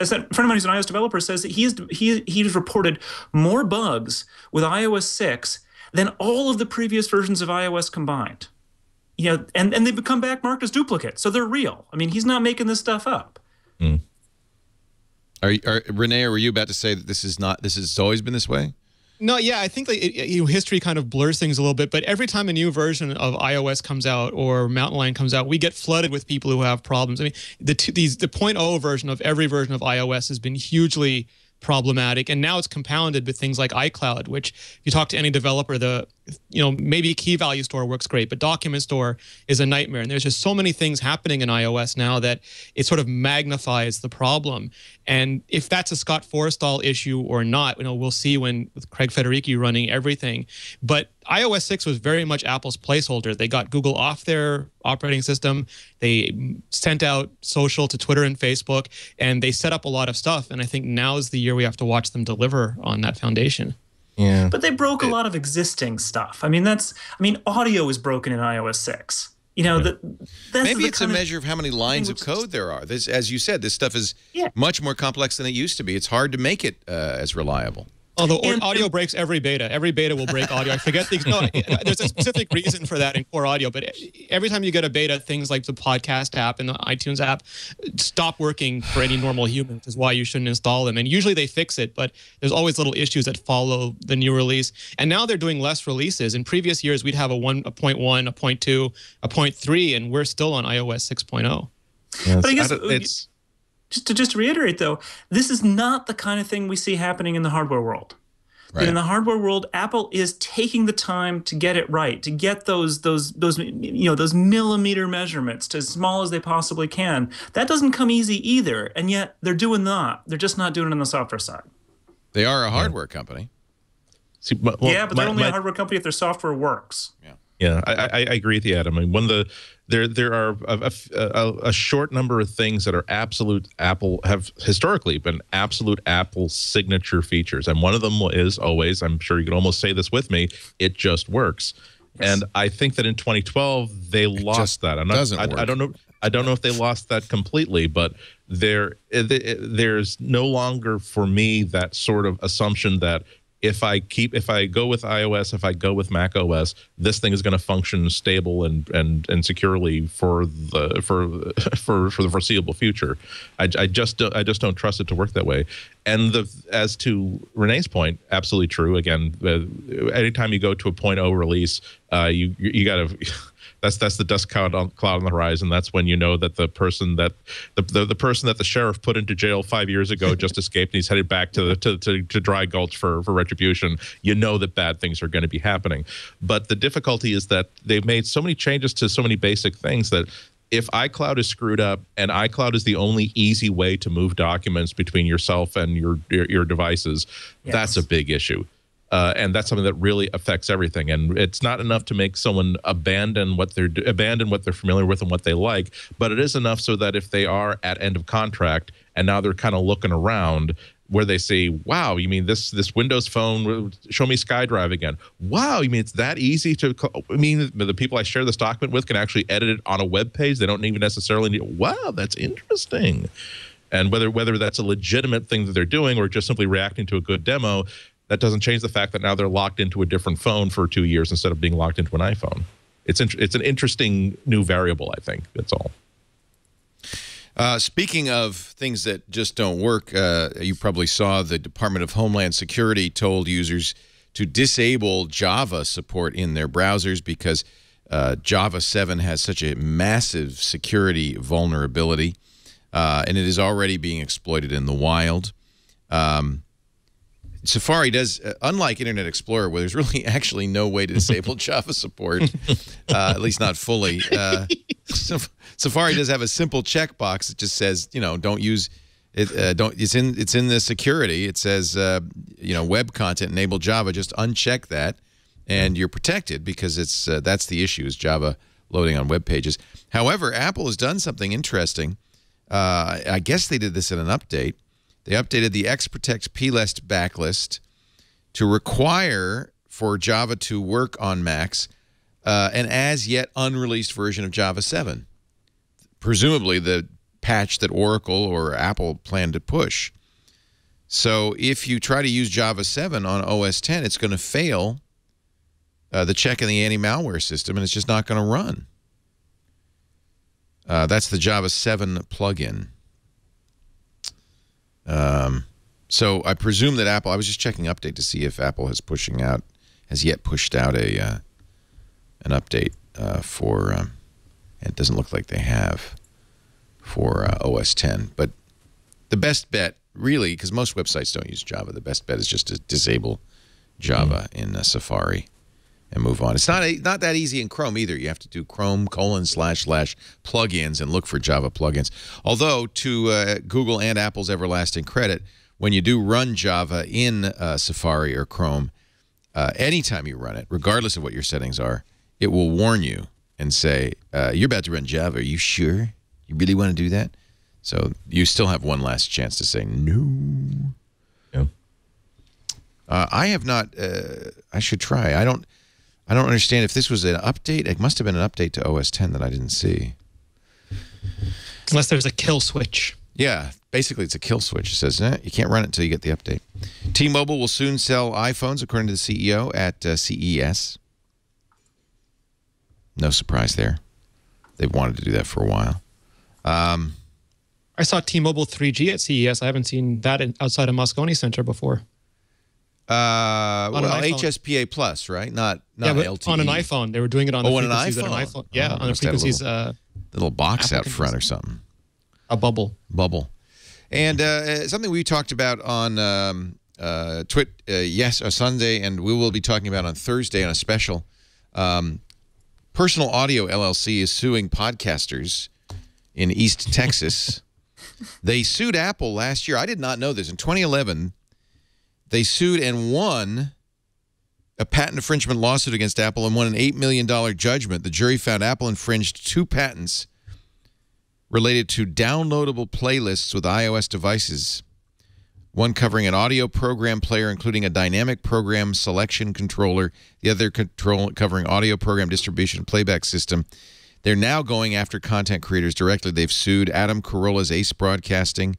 A friend of mine who's an iOS developer says that he's reported more bugs with iOS 6 than all of the previous versions of iOS combined. And they've come back marked as duplicates, so they're real. I mean, he's not making this stuff up. Mm. Renee, were you about to say that this has always been this way? No, yeah, I think history kind of blurs things a little bit, but every time a new version of iOS comes out or Mountain Lion comes out, we get flooded with people who have problems. I mean, the 0.0 version of every version of iOS has been hugely problematic, and now it's compounded with things like iCloud, which if you talk to any developer, maybe key value store works great, but document store is a nightmare. And there's just so many things happening in iOS now that it sort of magnifies the problem. And if that's a Scott Forstall issue or not, we'll see with Craig Federighi running everything. But iOS 6 was very much Apple's placeholder. They got Google off their operating system. They sent out social to Twitter and Facebook, and they set up a lot of stuff. And I think now is the year we have to watch them deliver on that foundation. Yeah. But they broke a lot of existing stuff. I mean, audio is broken in iOS 6. Maybe it's a measure of how many lines of code there are. As you said, this stuff is much more complex than it used to be. It's hard to make it as reliable. Although audio breaks every beta. Every beta will break audio. I forget there's a specific reason for that in core audio, but every time you get a beta, things like the podcast app and the iTunes app stop working for any normal human, which is why you shouldn't install them. And usually they fix it, but there's always little issues that follow the new release. And now they're doing less releases. In previous years, we'd have a 0.1, a 0.2, a 0.3, and we're still on iOS 6.0. Yes, but I guess it's... Just to reiterate, though, this is not the kind of thing we see happening in the hardware world. Right. In the hardware world, Apple is taking the time to get it right, to get those millimeter measurements to as small as they possibly can. That doesn't come easy either, and yet they're doing that. They're just not doing it on the software side. They are a hardware company. See, but they're only a hardware company if their software works. Yeah, I agree with you, Adam. I mean, there are a short number of things that are absolute Apple, have historically been absolute Apple signature features, and one of them is always, I'm sure you can almost say this with me, it just works. Yes. And I think that in 2012 they lost that. I don't know if they lost that completely, but there's no longer for me that sort of assumption that if I go with iOS, if I go with Mac OS, this thing is going to function stable and securely for the foreseeable future. I just don't trust it to work that way. And as to Renee's point, absolutely true. Again, anytime you go to a 0.0 release, you got to. That's the dust cloud on the horizon. That's when you know that the person that the sheriff put into jail 5 years ago just escaped, and he's headed back to Dry Gulch for retribution. You know that bad things are going to be happening. But the difficulty is that they've made so many changes to so many basic things that if iCloud is screwed up, and iCloud is the only easy way to move documents between yourself and your devices, that's a big issue. And that's something that really affects everything. And it's not enough to make someone abandon what they're familiar with and what they like, but it is enough so that if they are at end of contract and now they're kind of looking around, where they say, wow, you mean this Windows phone, show me SkyDrive again. Wow, you mean it's that easy to, I mean, the people I share this document with can actually edit it on a web page. They don't even necessarily need, wow, that's interesting. And whether that's a legitimate thing that they're doing or just simply reacting to a good demo, that doesn't change the fact that now they're locked into a different phone for 2 years instead of being locked into an iPhone. It's an interesting new variable, I think. That's all. Speaking of things that just don't work, you probably saw the Department of Homeland Security told users to disable Java support in their browsers because Java 7 has such a massive security vulnerability, and it is already being exploited in the wild. Safari does, unlike Internet Explorer, where there's really actually no way to disable Java support, at least not fully. Safari does have a simple checkbox that just says, you know, don't use it. It's in the security. It says, you know, web content enable Java. Just uncheck that, and you're protected because it's that's the issue, is Java loading on web pages. However, Apple has done something interesting. I guess they did this in an update. They updated the Xprotect plist backlist to require for Java to work on Macs an as-yet unreleased version of Java 7, presumably the patch that Oracle or Apple plan to push. So if you try to use Java 7 on OS 10, it's going to fail the check in the anti-malware system, and it's just not going to run. That's the Java 7 plugin. So I presume that Apple, I was just checking update to see if Apple has yet pushed out an update for, it doesn't look like they have, for OS 10. But the best bet, really, because most websites don't use Java, the best bet is just to disable Java in Safari and move on. It's not that easy in Chrome either. You have to do Chrome : plugins and look for Java plugins. Although, to Google and Apple's everlasting credit, when you do run Java in Safari or Chrome, anytime you run it, regardless of what your settings are, it will warn you and say, you're about to run Java. Are you sure? You really want to do that? So you still have one last chance to say no. Yeah. I have not. I should try. I don't understand if this was an update. It must have been an update to OS 10 that I didn't see. Unless there's a kill switch. Yeah, basically it's a kill switch. It says, you can't run it until you get the update. T-Mobile will soon sell iPhones, according to the CEO, at CES. No surprise there. They've wanted to do that for a while. I saw T-Mobile 3G at CES. I haven't seen that outside of Moscone Center before. Well, HSPA Plus, right? Not LTE. On an iPhone. They were doing it on the frequencies on an iPhone. Yeah, on the frequencies. Little box out front or something. A bubble. And something we talked about on Sunday, and we will be talking about on Thursday on a special. Personal Audio LLC is suing podcasters in East Texas. They sued Apple last year. I did not know this. In 2011, they sued and won a patent infringement lawsuit against Apple and won an $8 million judgment. The jury found Apple infringed 2 patents related to downloadable playlists with iOS devices, one covering an audio program player, including a dynamic program selection controller, the other covering audio program distribution and playback system. They're now going after content creators directly. They've sued Adam Carolla's Ace Broadcasting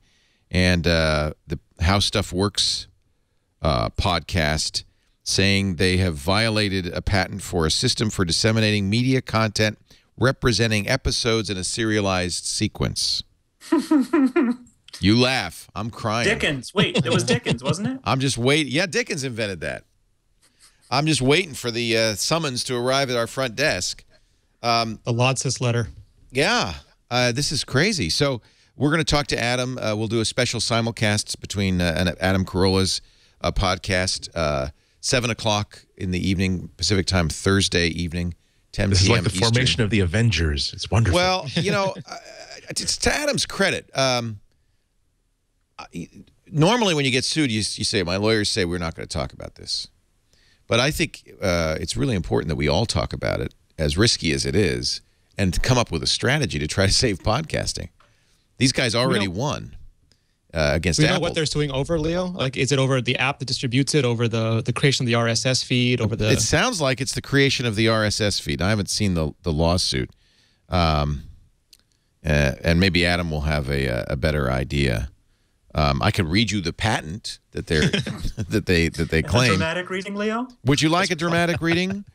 and the How Stuff Works podcast, saying they have violated a patent for a system for disseminating media content representing episodes in a serialized sequence. You laugh. I'm crying. Dickens. Wait, it was Dickens, wasn't it? I'm just waiting. Yeah, Dickens invented that. I'm just waiting for the summons to arrive at our front desk. The Lodsis letter. Yeah, this is crazy. So we're going to talk to Adam. We'll do a special simulcast between Adam Carolla's podcast, 7 o'clock in the evening, Pacific time, Thursday evening, 10 This is p.m. like the Eastern. formation of the Avengers. It's wonderful. Well, it's to Adam's credit. Normally, when you get sued, you say, my lawyers say we're not going to talk about this. But I think it's really important that we all talk about it, as risky as it is, and to come up with a strategy to try to save podcasting. These guys already won against Apple. Do you know what they're suing over, Leo? Like, is it over the app that distributes it, over the creation of the RSS feed, over the... It sounds like it's the creation of the RSS feed. I haven't seen the lawsuit. And maybe Adam will have a better idea. I could read you the patent that they claim. A dramatic reading, Leo? Would you like a dramatic reading?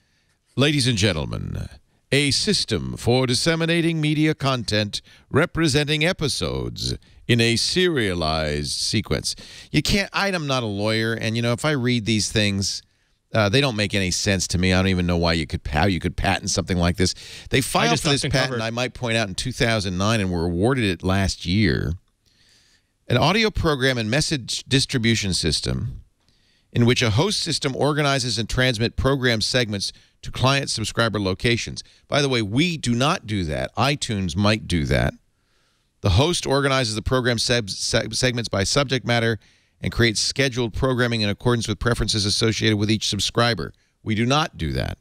Ladies and gentlemen, a system for disseminating media content representing episodes in a serialized sequence. You can't. I'm not a lawyer, and if I read these things, they don't make any sense to me. I don't even know how you could patent something like this. They filed for this patent, I might point out, in 2009, and were awarded it last year. An audio program and message distribution system in which a host system organizes and transmits program segments to client subscriber locations. By the way, we do not do that. iTunes might do that. The host organizes the program segments by subject matter and creates scheduled programming in accordance with preferences associated with each subscriber. We do not do that.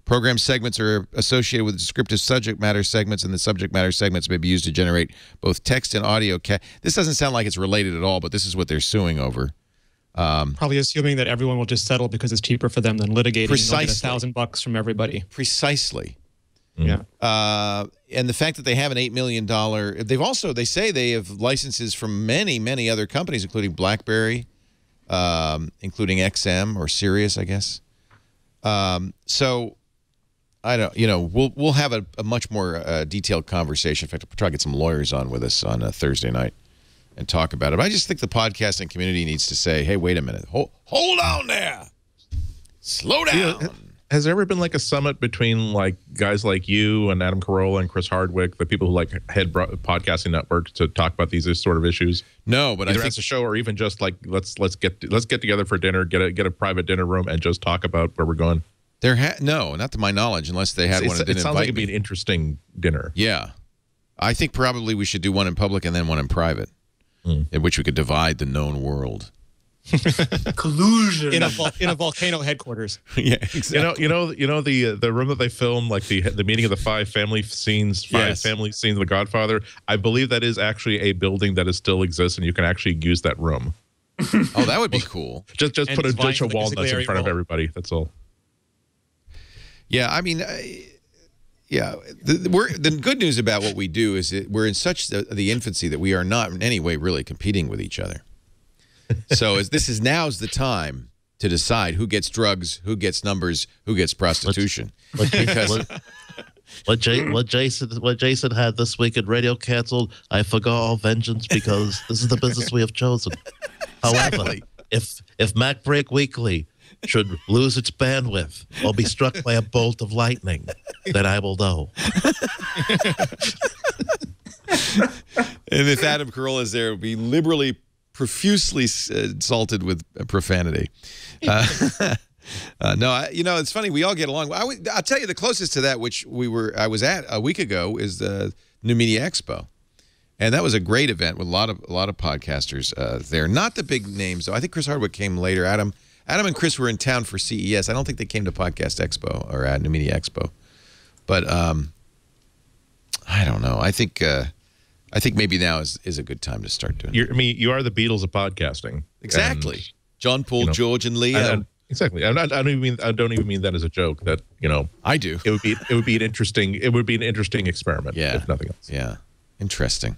Program segments are associated with descriptive subject matter segments, and the subject matter segments may be used to generate both text and audio. This doesn't sound like it's related at all, but this is what they're suing over. Probably assuming that everyone will just settle because it's cheaper for them than litigating. Precisely. And they'll get $1,000 from everybody. Precisely. Yeah. And the fact that they have an $8 million, they say they have licenses from many, many other companies, including BlackBerry, including XM or Sirius, I guess. So I don't, we'll have a much more detailed conversation. In fact, we'll try to get some lawyers on with us on a Thursday night and talk about it. But I just think the podcasting community needs to say, hey, wait a minute. Hold on there. Slow down. Yeah. Has there ever been like a summit between like guys like you and Adam Carolla and Chris Hardwick, the people who like head podcasting networks, to talk about these sort of issues? No, but either I think as a show or even just like let's get together for dinner, get a private dinner room, and just talk about where we're going. No, not to my knowledge, unless they had one that didn't invite me. It sounds like it'd be an interesting dinner. Yeah, I think probably we should do one in public and then one in private, in which we could divide the known world. Collusion in a volcano headquarters. Yeah, exactly. The room that they filmed, like the meeting of the five family scenes of The Godfather. I believe that is actually a building that still exists, and you can actually use that room. Oh, that would be cool. Just put a bunch of walnuts in front of everybody. That's all. Yeah, I mean, the good news about what we do is that we're in such the infancy that we are not in any way really competing with each other. So now's the time to decide who gets drugs, who gets numbers, who gets prostitution. What Jason had this week in radio canceled, I forgot all vengeance because this is the business we have chosen. However, if MacBreak Weekly should lose its bandwidth or be struck by a bolt of lightning, then I will know. And if Adam Carolla is there, it will be liberally, profusely insulted with profanity. No, it's funny. We all get along. I'll tell you the closest to that, which I was at a week ago, is the New Media Expo, and that was a great event with a lot of podcasters there. Not the big names though. I think Chris Hardwick came later. Adam and Chris were in town for CES. I don't think they came to Podcast Expo or at New Media Expo, but I don't know. I think maybe now is a good time to start doing it. You are the Beatles of podcasting. Exactly. And, John, Paul, George, and Leo. Exactly. I don't even mean that as a joke. That I do. It would be an interesting experiment. Yeah. If nothing else. Yeah. Interesting.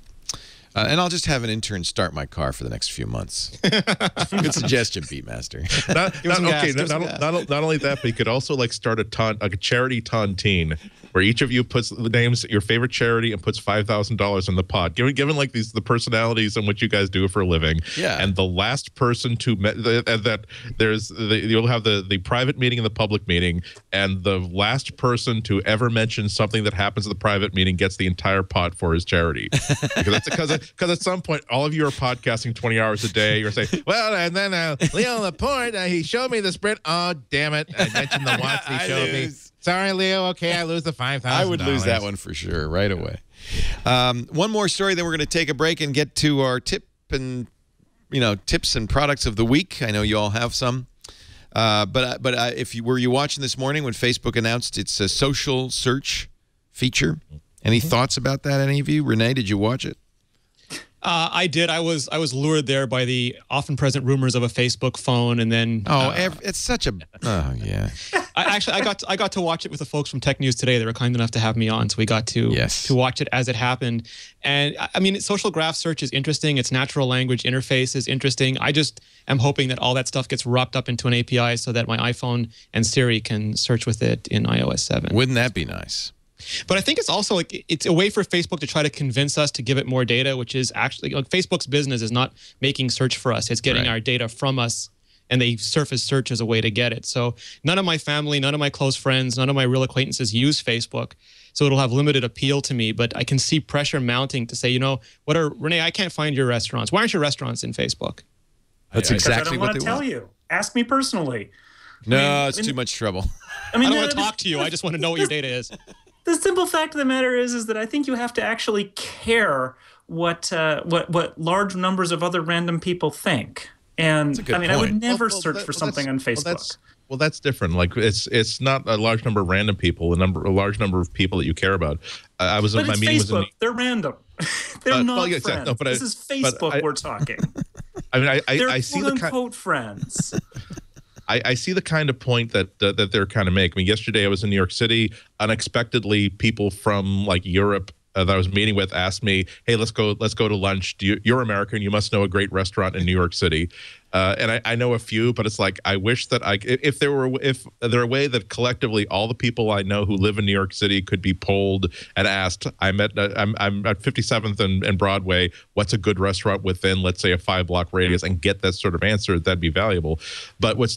And I'll just have an intern start my car for the next few months. Good suggestion, Beatmaster. Not only that, but you could also like start a charity tontine where each of you puts the names your favorite charity and puts $5,000 in the pot. Given like the personalities and what you guys do for a living. Yeah. And the last person to you'll have the private meeting and the public meeting, and the last person to ever mention something that happens at the private meeting gets the entire pot for his charity. Because at some point, all of you are podcasting 20 hours a day. You're saying, well, and then Leo Laporte, he showed me the sprint. Oh, damn it. I mentioned the watts he showed me. Sorry, Leo. Okay, I lose the $5,000. I would lose that one for sure right away. One more story, then we're going to take a break and get to our tips and products of the week. I know you all have some. But were you watching this morning when Facebook announced its social search feature? Any thoughts about that, any of you? Renee, did you watch it? I did. I was lured there by the often present rumors of a Facebook phone, and then it's such a yeah. I got to watch it with the folks from Tech News Today. They were kind enough to have me on, so we got to watch it as it happened. And I mean, social graph search is interesting. Its natural language interface is interesting. I just am hoping that all that stuff gets wrapped up into an API so that my iPhone and Siri can search with it in iOS 7. Wouldn't that be nice? But I think it's also it's a way for Facebook to try to convince us to give it more data, which is actually Facebook's business is not making search for us. It's getting our data from us, and they surface search as a way to get it. So none of my family, none of my close friends, none of my real acquaintances use Facebook. So it'll have limited appeal to me, but I can see pressure mounting to say, Renee, I can't find your restaurants. Why aren't your restaurants in Facebook? That's exactly what they want. I don't want to tell you. Ask me personally. No, it's too much trouble. I don't want to talk to you. I just want to know what your data is. The simple fact of the matter is that I think you have to actually care what large numbers of other random people think. And I mean, I would never search for something on Facebook. Well, that's different. Like it's not a large number of random people. A large number of people that you care about. My meeting Facebook. was They're random. They're not friends. No, this is Facebook we're talking. I mean, I see the quote friends. I see the kind of point that they're kind of making. I mean, yesterday I was in New York City. Unexpectedly, people from Europe that I was meeting with asked me, "Hey, let's go to lunch. You're American. You must know a great restaurant in New York City." And I know a few, but it's like I wish that if there were a way that collectively all the people I know who live in New York City could be polled and asked. I'm at 57th and Broadway. What's a good restaurant within, let's say, a 5-block radius, and get that sort of answer? That'd be valuable. But what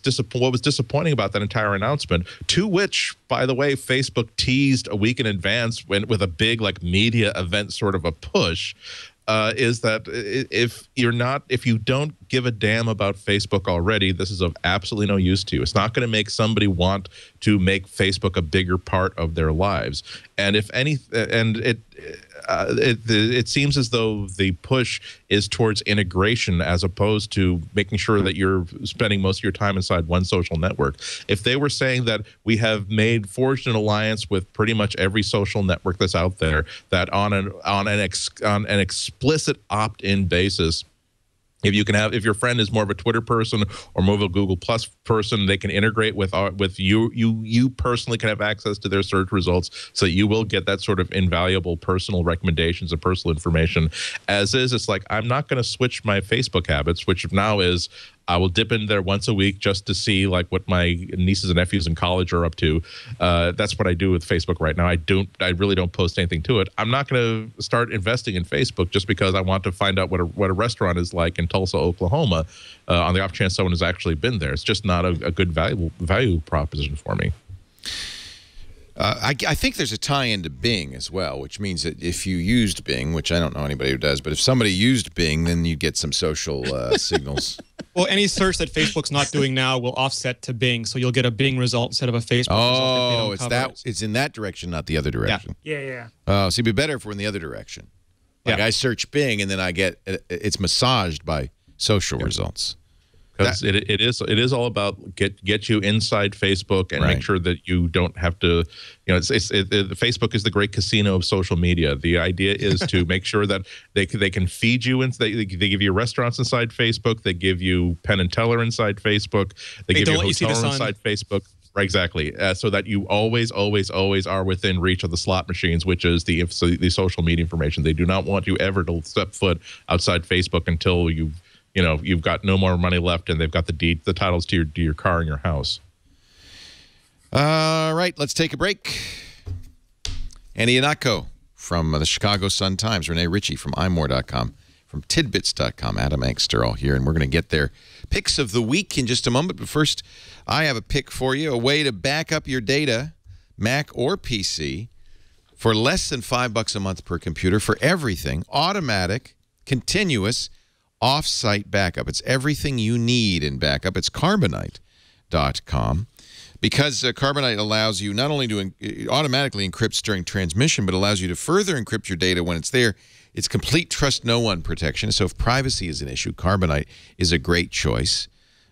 was disappointing about that entire announcement, to which, by the way, Facebook teased a week in advance with a big media event sort of a push. Is that if you don't give a damn about Facebook already, this is of absolutely no use to you. It's not going to make somebody want to make Facebook a bigger part of their lives. And it seems as though the push is towards integration as opposed to making sure that you're spending most of your time inside one social network. If they were saying that we have forged an alliance with pretty much every social network that's out there, that on an explicit opt-in basis, if your friend is more of a Twitter person or more of a Google Plus person, they can integrate with you. You personally can have access to their search results, so that you will get that sort of invaluable personal recommendations and personal information. As is, it's like I'm not going to switch my Facebook habits, which now is I will dip in there once a week just to see what my nieces and nephews in college are up to. That's what I do with Facebook right now. I really don't post anything to it. I'm not going to start investing in Facebook just because I want to find out what a restaurant is like in Tulsa, Oklahoma, on the off chance someone has actually been there. It's just not a good value proposition for me. I think there's a tie-in to Bing as well, which means that if you used Bing, which I don't know anybody who does, but if somebody used Bing, then you get some social signals. Well, any search that Facebook's not doing now will offset to Bing, so you'll get a Bing result instead of a Facebook result. Oh, it's in that direction, not the other direction. Yeah. So it'd be better if we're in the get direction. I search Bing, and then I get it's massaged by social results. Because it is all about get you inside Facebook and make sure that you don't have to, Facebook is the great casino of social media. The idea is to make sure that they can feed you, and they give you restaurants inside Facebook, they give you Penn and Teller inside Facebook, they give you a hotel inside Facebook. Right, exactly. So that you always are within reach of the slot machines, which is the social media information. They do not want you ever to step foot outside Facebook until you've got no more money left, and they've got the titles to your car and your house. All right, let's take a break. Annie Ihnatko from the Chicago Sun-Times, Renee Ritchie from imore.com, from tidbits.com, Adam Angster all here, and we're going to get their picks of the week in just a moment. But first, I have a pick for you, a way to back up your data, Mac or PC, for less than $5 a month per computer for everything, automatic, continuous, off-site backup. It's everything you need in backup. It's Carbonite.com. Because Carbonite allows you not only to automatically encrypts during transmission, but allows you to further encrypt your data when it's there. It's complete trust no one protection. So if privacy is an issue, Carbonite is a great choice.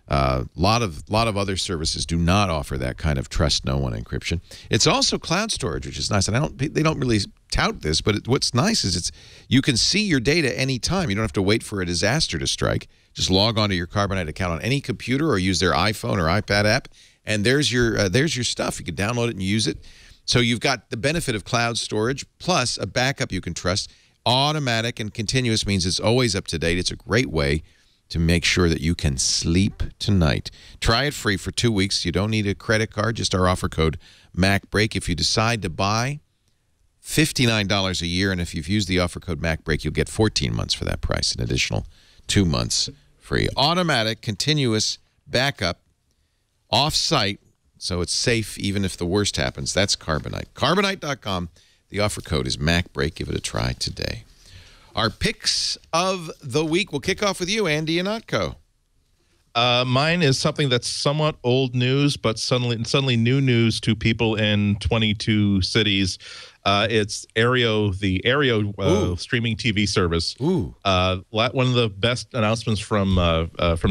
A lot of other services do not offer that kind of trust no one encryption. It's also cloud storage, which is nice. And they don't really tout this, but what's nice is you can see your data anytime. You don't have to wait for a disaster to strike. Just log onto your Carbonite account on any computer or use their iPhone or iPad app, and there's your stuff. You can download it and use it. So you've got the benefit of cloud storage plus a backup you can trust. Automatic and continuous means it's always up to date. It's a great way to make sure that you can sleep tonight. Try it free for 2 weeks. You don't need a credit card, just our offer code MacBreak. If you decide to buy, $59 a year, and if you've used the offer code MacBreak, you'll get 14 months for that price, an additional 2 months free. Automatic, continuous backup, off-site, so it's safe even if the worst happens. That's Carbonite. Carbonite.com. The offer code is MacBreak. Give it a try today. Our picks of the week. We'll kick off with you, Andy Ihnatko. Mine is something that's somewhat old news, but suddenly new news to people in 22 cities. It's Aereo, the Aereo streaming TV service. One of the best announcements from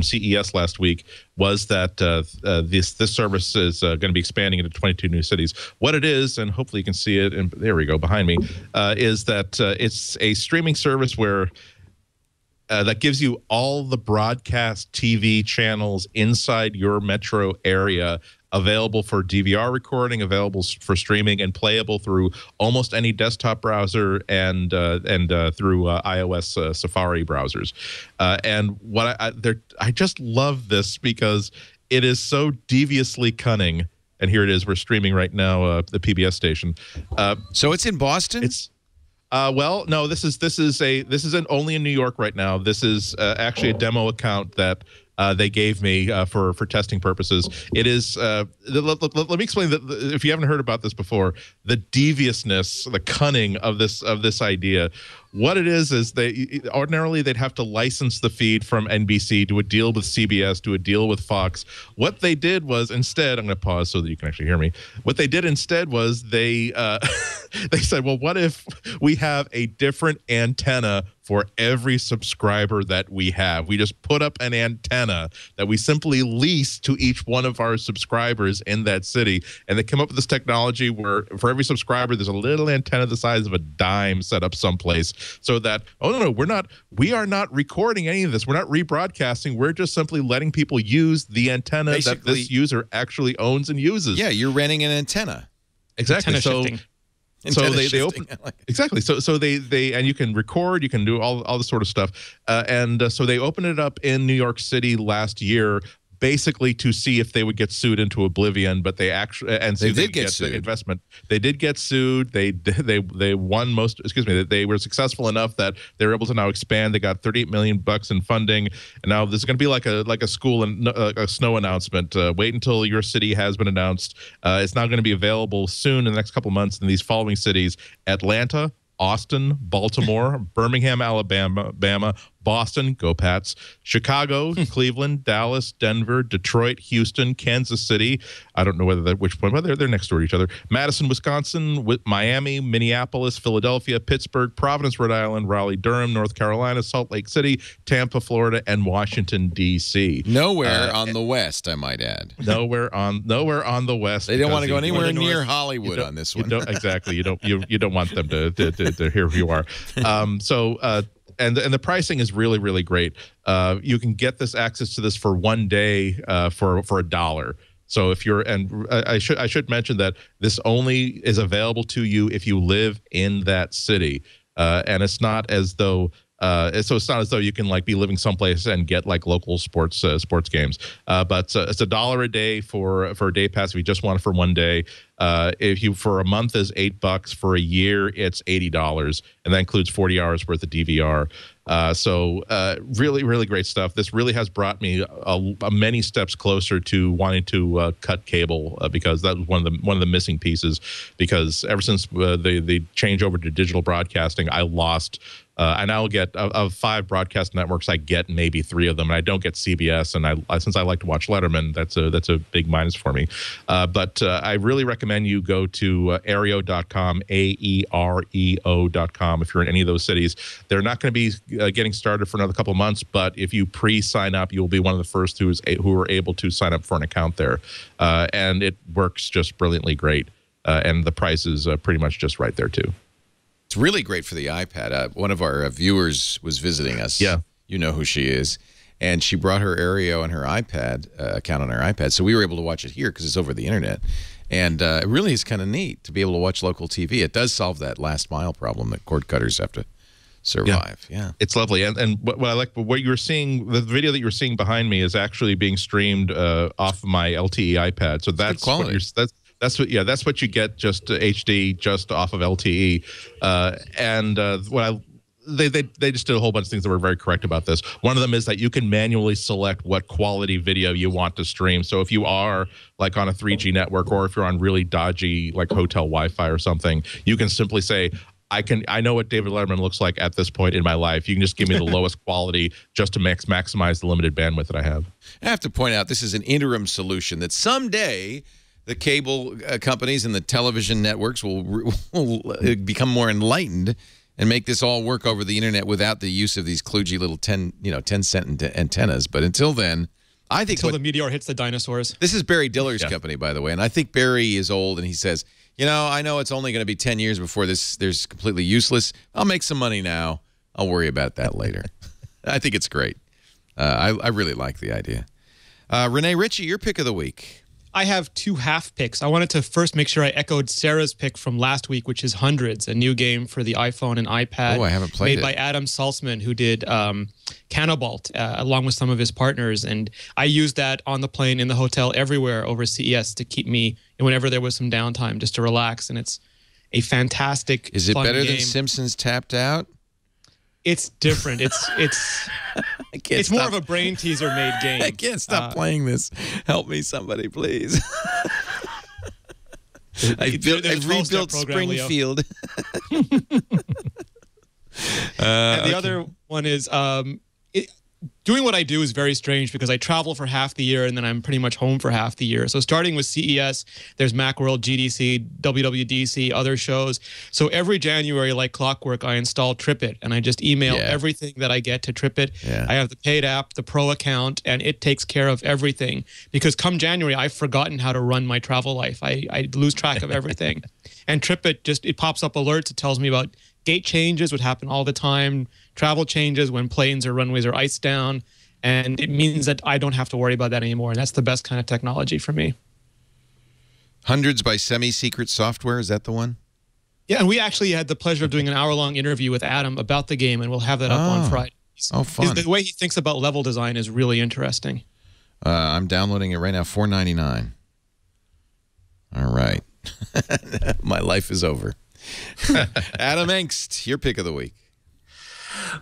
CES last week was that this service is going to be expanding into 22 new cities. What it is, and hopefully you can see it, and there we go behind me, is that it's a streaming service where that gives you all the broadcast TV channels inside your metro area available for DVR recording, available for streaming, and playable through almost any desktop browser and through iOS Safari browsers. And what I just love this because it is so deviously cunning. And here it is. We're streaming right now, the PBS station. So it's in Boston? Well, no. This isn't only in New York right now. This is actually a demo account that they gave me for testing purposes. It is. Let me explain that if you haven't heard about this before, the deviousness, the cunning of this idea. What it is they ordinarily they'd have to license the feed from NBC, do a deal with CBS, do a deal with Fox. What they did was instead, I'm going to pause so that you can actually hear me. What they did instead was they they said, well, what if we have a different antenna for every subscriber that we have? We just put up an antenna that we simply lease to each one of our subscribers in that city. And they came up with this technology where for every subscriber, there's a little antenna the size of a dime set up someplace so that, we are not recording any of this. We're not rebroadcasting. We're just simply letting people use the antenna that this user actually owns and uses. Yeah, you're renting an antenna. Exactly. Antenna shifting. They open exactly. So they and you can record, you can do all this sort of stuff, so they opened it up in New York City last year, basically to see if they would get sued into oblivion. But they actually they did get sued. Investment. They did get sued. They won most. Excuse me. They were successful enough that they were able to now expand. They got $38 million in funding, and now this is going to be like a school and a snow announcement. Wait until your city has been announced. It's now going to be available soon in the next couple of months in these following cities: Atlanta, Austin, Baltimore, Birmingham, Alabama, Boston, go Pats, Chicago, Cleveland, Dallas, Denver, Detroit, Houston, Kansas City. I don't know which one, but they're next door to each other. Madison, Wisconsin, Miami, Minneapolis, Philadelphia, Pittsburgh, Providence, Rhode Island, Raleigh, Durham, North Carolina, Salt Lake City, Tampa, Florida, and Washington, D.C. Nowhere on the West, I might add. Nowhere on the West. They don't want to go anywhere near Hollywood on this one. You don't want them to hear who you are. And the pricing is really, really great. You can get this access to this for 1 day for $1. So if you're, and I should mention that this only is available to you if you live in that city, and it's not as though. So it's not as though you can be living someplace and get local sports games. But it's $1 a day for a day pass if you just want it for 1 day. If you for a month is $8, for a year it's $80, and that includes 40 hours worth of DVR. So really, really great stuff. This really has brought me many steps closer to wanting to cut cable because that was one of the missing pieces. Because ever since the change over to digital broadcasting, I lost And I'll get of 5 broadcast networks, I get maybe 3 of them, and I don't get CBS. And since I like to watch Letterman, that's a big minus for me. But I really recommend you go to aereo.com, AEREO.com, if you're in any of those cities. They're not going to be getting started for another couple of months, but if you pre-sign up, you'll be one of the first who are able to sign up for an account there, and it works just brilliantly great, and the price is pretty much just right there too. It's really great for the iPad. One of our viewers was visiting us. Yeah. You know who she is. And she brought her Aereo and her iPad account on her iPad. So we were able to watch it here because it's over the internet. And it really is kind of neat to be able to watch local TV. It does solve that last mile problem that cord cutters have to survive. Yeah. It's lovely. And what I like, what you were seeing, the video that you were seeing behind me is actually being streamed off of my LTE iPad. So that's quality. That's what you get, just HD, just off of LTE. They just did a whole bunch of things that were very correct about this. One of them is that you can manually select what quality video you want to stream. So if you are like on a 3G network, or if you're on really dodgy like hotel Wi-Fi or something, you can simply say, I know what David Letterman looks like at this point in my life. You can just give me the lowest quality just to maximize the limited bandwidth that I have. I have to point out, this is an interim solution that someday the cable companies and the television networks will become more enlightened and make this all work over the internet without the use of these kludgy little 10-cent antennas. But until then, I think until the meteor hits the dinosaurs. This is Barry Diller's company, by the way, and I think Barry is old, and he says, I know it's only going to be 10 years before there's completely useless. I'll make some money now. I'll worry about that later. I think it's great. I really like the idea. Renee Ritchie, your pick of the week. I have 2 half picks. I wanted to first make sure I echoed Sarah's pick from last week, which is Hundreds, a new game for the iPhone and iPad. Oh, I haven't played it. Made by Adam Salzman, who did Cannibalt, along with some of his partners. And I used that on the plane, in the hotel, everywhere over CES to keep me, whenever there was some downtime, just to relax. And it's a fantastic, Is it fun better game. than Simpsons Tapped Out? It's different. It's more of a brain teaser made game. I can't stop playing this. Help me, somebody, please. I've rebuilt Springfield. And the other one is doing what I do is very strange because I travel for half the year and then I'm pretty much home for half the year. So starting with CES, there's Macworld, GDC, WWDC, other shows. So every January, like clockwork, I install TripIt and I just email everything that I get to TripIt. I have the paid app, the pro account, and it takes care of everything. Because come January, I've forgotten how to run my travel life. I lose track of everything. And TripIt it pops up alerts. It tells me about gate changes, would happen all the time, travel changes when planes or runways are iced down, and it means that I don't have to worry about that anymore, and that's the best kind of technology for me. Hundreds by Semi-Secret Software, is that the one? Yeah, and we actually had the pleasure of doing an hour-long interview with Adam about the game, and we'll have that up on Friday. Oh, fun. The way he thinks about level design is really interesting. I'm downloading it right now, $4.99. All right. My life is over. Adam Engst, your pick of the week.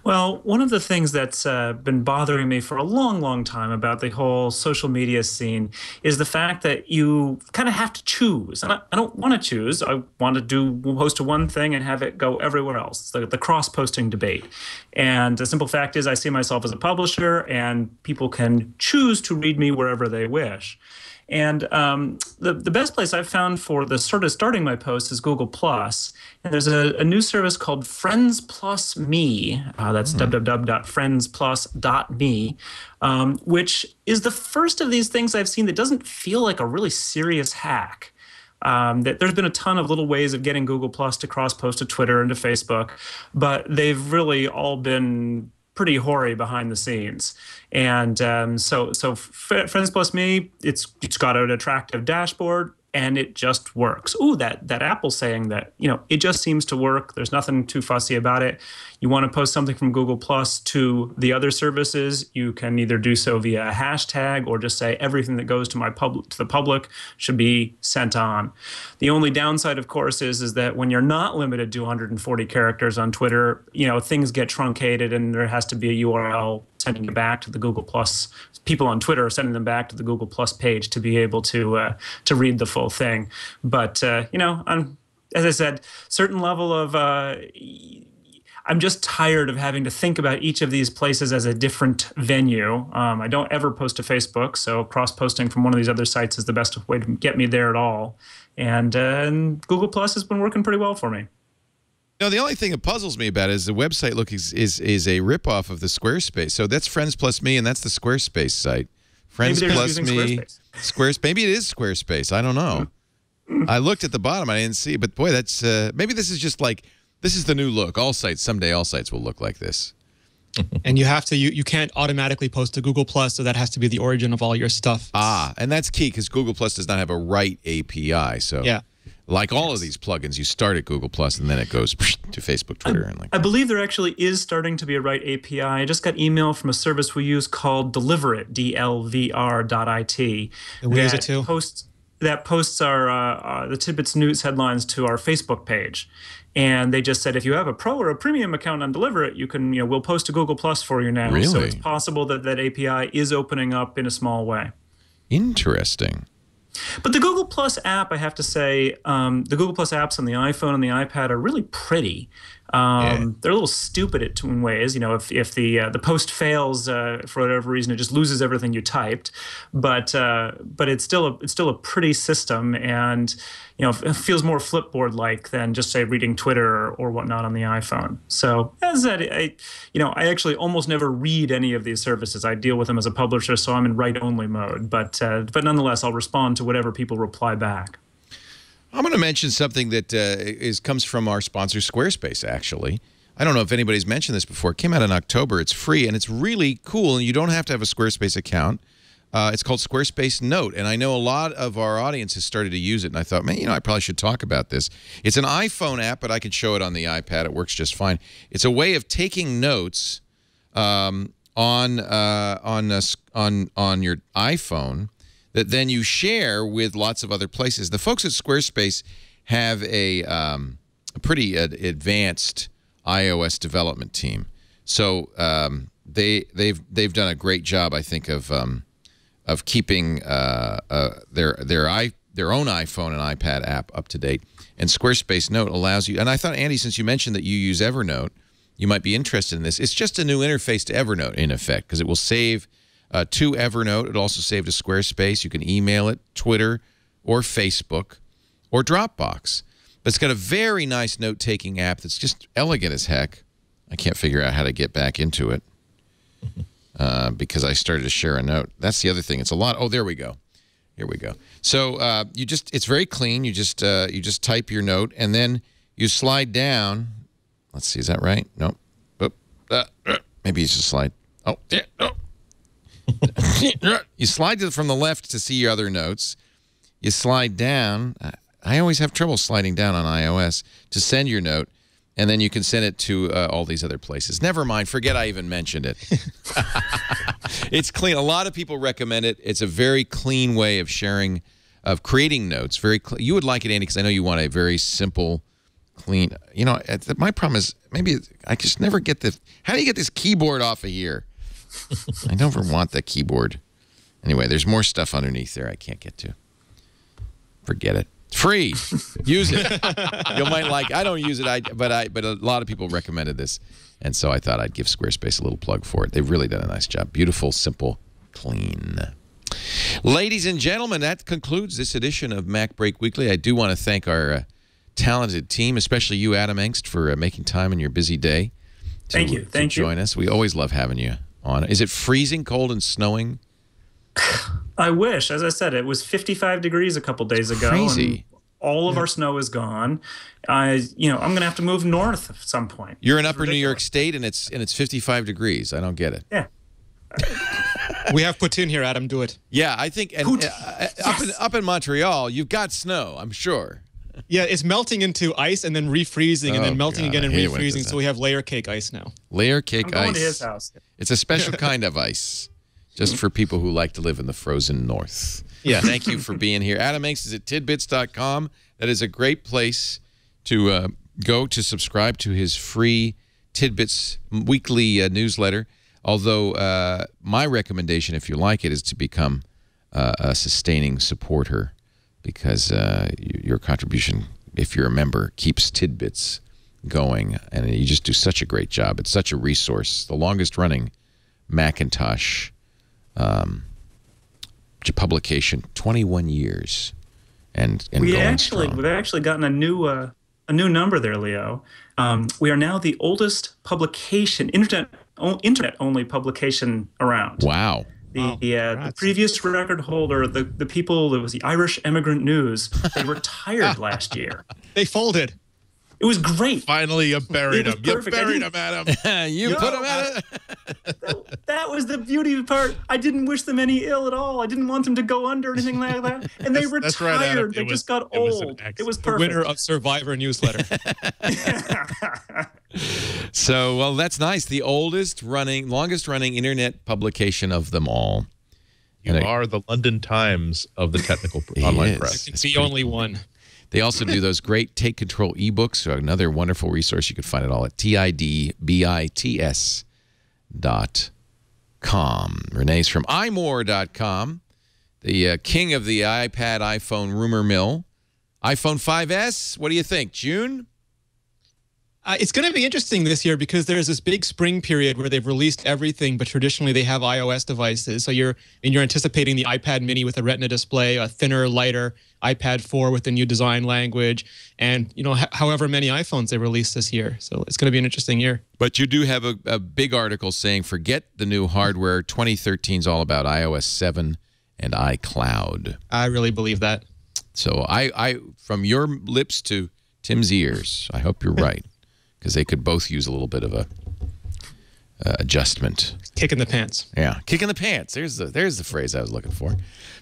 Well, one of the things that's been bothering me for a long, long time about the whole social media scene is the fact that you kind of have to choose. And I don't want to choose. I want to host one thing and have it go everywhere else. It's the cross-posting debate. And the simple fact is I see myself as a publisher, and people can choose to read me wherever they wish. And the best place I've found for the sort of starting my post is Google+. And there's a new service called Friends Plus Me. That's www.friendsplus.me, which is the first of these things I've seen that doesn't feel like a really serious hack. There's been a ton of little ways of getting Google+ to cross-post to Twitter and to Facebook, but they've really all been pretty hoary behind the scenes. And so Friends Plus Me, it's got an attractive dashboard, and it just works. Ooh, that Apple saying that, it just seems to work. There's nothing too fussy about it. You want to post something from Google Plus to the other services, you can either do so via a hashtag or just say everything that goes to the public should be sent on. The only downside, of course, is that when you're not limited to 140 characters on Twitter, things get truncated and there has to be a URL sending it back to the Google Plus. People on Twitter are sending them back to the Google Plus page to be able to read the full thing. But as I said, certain level of I'm just tired of having to think about each of these places as a different venue. I don't ever post to Facebook, so cross-posting from one of these other sites is the best way to get me there at all. And Google Plus has been working pretty well for me. No, the only thing that puzzles me about it is the website is a ripoff of the Squarespace. So that's Friends Plus Me, and that's the Squarespace site. Friends Plus Me, Squarespace. Maybe it is Squarespace. I don't know. I looked at the bottom. I didn't see, but boy, that's maybe this is just like this is the new look. All sites someday, all sites will look like this. And you have to you can't automatically post to Google Plus, so that has to be the origin of all your stuff. Ah, and that's key because Google Plus does not have a write API. So yeah. Like all of these plugins, you start at Google Plus and then it goes to Facebook, Twitter, and like. I believe there actually is starting to be a Write API. I just got email from a service we use called Deliverit, DLVR.it. We use it too. Posts our the Tidbits news headlines to our Facebook page, and they just said if you have a pro or a premium account on Deliverit, you can we'll post to Google Plus for you now. Really? So it's possible that that API is opening up in a small way. Interesting. But the Google Plus app, I have to say, the Google Plus apps on the iPhone and the iPad are really pretty. They're a little stupid in ways. If the post fails for whatever reason, it just loses everything you typed. But it's still a pretty system, and it feels more Flipboard-like than just say reading Twitter or whatnot on the iPhone. So as I said, I actually almost never read any of these services. I deal with them as a publisher, so I'm in write-only mode. But nonetheless, I'll respond to whatever people reply back. I'm going to mention something that comes from our sponsor, Squarespace, actually. I don't know if anybody's mentioned this before. It came out in October. It's free, and it's really cool, and you don't have to have a Squarespace account. It's called Squarespace Note, and I know a lot of our audience has started to use it, and I thought, man, I probably should talk about this. It's an iPhone app, but I can show it on the iPad. It works just fine. It's a way of taking notes on your iPhone that then you share with lots of other places. The folks at Squarespace have a pretty advanced iOS development team, so they've done a great job, I think, of keeping their own iPhone and iPad app up to date. And Squarespace Note allows you. And I thought, Andy, since you mentioned that you use Evernote, you might be interested in this. It's just a new interface to Evernote, in effect, because it will save to Evernote. It'll also save to Squarespace. You can email it, Twitter, or Facebook, or Dropbox. But it's got a very nice note-taking app that's just elegant as heck. I can't figure out how to get back into it because I started to share a note. That's the other thing. It's a lot. Oh, there we go. Here we go. So it's very clean. You just type your note, and then you slide down. Let's see. Is that right? Nope. Maybe you just slide. Oh, yeah. Oh. You slide from the left to see your other notes. You slide down. I always have trouble sliding down on iOS to send your note, and then you can send it to all these other places. Never mind. Forget I even mentioned it. It's clean. A lot of people recommend it. It's a very clean way of sharing, of creating notes. You would like it, Andy, because I know you want a very simple, clean. My problem is maybe I just never get the. How do you get this keyboard off of here? I never want the keyboard. Anyway, there's more stuff underneath there I can't get to. Forget it. Free. Use it. You might like. I don't use it. But a lot of people recommended this, and so I thought I'd give Squarespace a little plug for it. They've really done a nice job. Beautiful, simple, clean. Ladies and gentlemen, that concludes this edition of MacBreak Weekly. I do want to thank our talented team, especially you, Adam Engst, for making time in your busy day. Thank you. To join us. We always love having you on. Is it freezing cold and snowing? I wish. As I said, it was 55 degrees a couple days ago. Crazy. And all of our snow is gone. I'm going to have to move north at some point. You're in Upper New York State, and it's 55 degrees. I don't get it. Yeah. We have Putin here, Adam. Do it. Yeah, I think up in Montreal, you've got snow, I'm sure. Yeah, it's melting into ice and then refreezing and then melting again and refreezing. So we have layer cake ice now. Layer cake I'm going ice. to his house. It's a special kind of ice, just for people who like to live in the frozen north. Yeah. Thank you for being here. Adam Engst is at tidbits.com. That is a great place to go to subscribe to his free Tidbits weekly newsletter. Although my recommendation, if you like it, is to become a sustaining supporter, because your contribution, if you're a member, keeps Tidbits going, and you just do such a great job. It's such a resource. The longest-running Macintosh publication, 21 years, and we've actually gotten a new number there, Leo. We are now the oldest publication, internet only publication around. Wow. The previous record holder, the people, it was the Irish Emigrant News. They retired last year. They folded. It was great. Finally, you buried him. You buried him, Adam. You put him at it. That was the beauty part. I didn't wish them any ill at all. I didn't want them to go under or anything like that. And they retired. That's right, Adam. They just got old. It was perfect. The winner of Survivor newsletter. So, well, that's nice. The longest running internet publication of them all. You are the London Times of the technical online press. It's the only one. They also do those great Take Control ebooks, so another wonderful resource. You can find it all at tidbits.com. Renee's from imore.com, the king of the iPad, iPhone rumor mill. iPhone 5S, what do you think, June? It's going to be interesting this year because there's this big spring period where they've released everything, but traditionally they have iOS devices. So you're anticipating the iPad mini with a Retina display, a thinner, lighter iPad 4 with the new design language, and however many iPhones they released this year. So it's going to be an interesting year. But you do have a big article saying forget the new hardware. 2013 is all about iOS 7 and iCloud. I really believe that. So I from your lips to Tim's ears, I hope you're right. Because they could both use a little bit of a adjustment. Kick in the pants. Yeah, kick in the pants. There's the phrase I was looking for.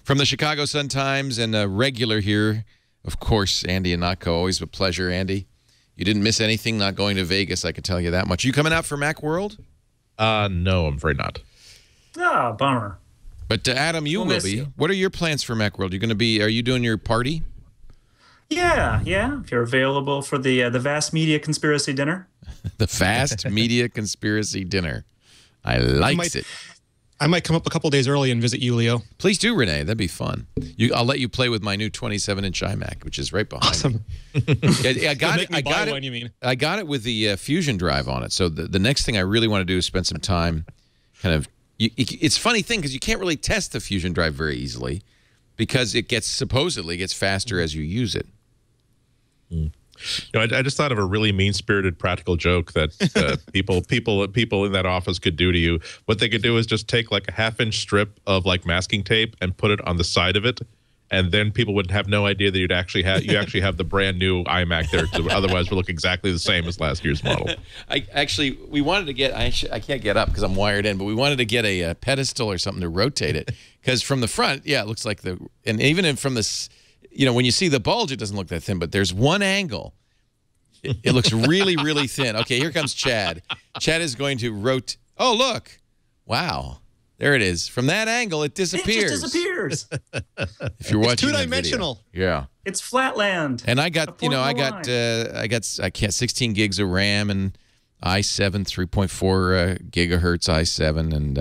From the Chicago Sun-Times and a regular here, of course, Andy Anatko. Always a pleasure, Andy. You didn't miss anything not going to Vegas, I can tell you that much. You coming out for Macworld? No, I'm afraid not. Ah, bummer. But Adam, you will be. What are your plans for Macworld? Are you doing your party? Yeah. If you're available for the Vast Media Conspiracy Dinner. The Vast Media Conspiracy Dinner. I likes it. I might come up a couple days early and visit you, Leo. Please do, Renee. That'd be fun. I'll let you play with my new 27-inch iMac, which is right behind me. I got it. I got it with the Fusion drive on it. So the next thing I really want to do is spend some time kind of. It's a funny thing because you can't really test the Fusion drive very easily because it supposedly gets faster as you use it. I just thought of a really mean-spirited practical joke that people in that office could do to you. What they could do is just take like a half-inch strip of like masking tape and put it on the side of it, and then people would have no idea that you actually have the brand new iMac there. Otherwise, would look exactly the same as last year's model. We wanted to get. I can't get up because I'm wired in, but we wanted to get a pedestal or something to rotate it because from the front, yeah, it looks like and even from this. When you see the bulge, it doesn't look that thin, but there's one angle. It looks really, really thin. Okay, here comes Chad. Chad is going to rotate. Oh, look. Wow. There it is. From that angle, it disappears. It just disappears. If you're watching two-dimensional. Yeah. It's Flatland. And I got 16 gigs of RAM and i7 3.4 gigahertz i7 and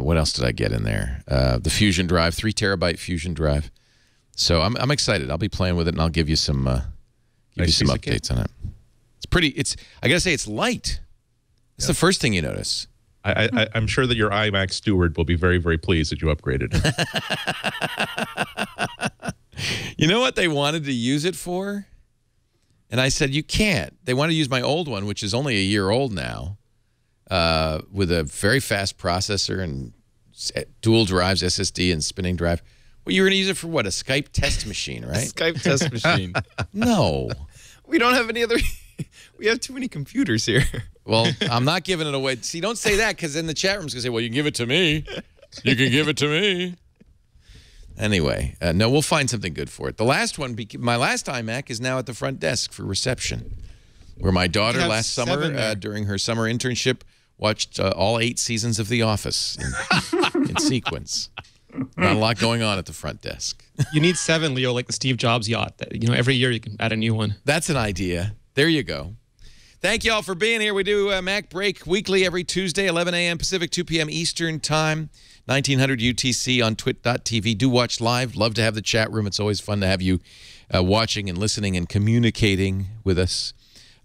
what else did I get in there? The Fusion drive, 3 terabyte Fusion drive. So I'm excited. I'll be playing with it, and I'll give you some updates on it. It's pretty. I gotta say, it's light. It's the first thing you notice. I'm sure that your iMac steward will be very, very pleased that you upgraded. You know what they wanted to use it for? And I said, you can't. They want to use my old one, which is only a year old now, with a very fast processor and dual drives, SSD and spinning drive. Well, you were going to use it for what? A Skype test machine, right? Skype test machine. No. We don't have any other. We have too many computers here. Well, I'm not giving it away. See, don't say that because then the chat room's going to say, well, you can give it to me. You can give it to me. Anyway, no, we'll find something good for it. The last one, my last iMac is now at the front desk for reception, where my daughter last summer, during her summer internship, watched all 8 seasons of The Office in sequence. Not a lot going on at the front desk. You need 7, Leo, like the Steve Jobs yacht. Every year you can add a new one. That's an idea. There you go. Thank you all for being here. We do Mac Break weekly every Tuesday, 11 a.m. Pacific, 2 p.m. Eastern Time, 1900 UTC on twit.tv. Do watch live. Love to have the chat room. It's always fun to have you watching and listening and communicating with us.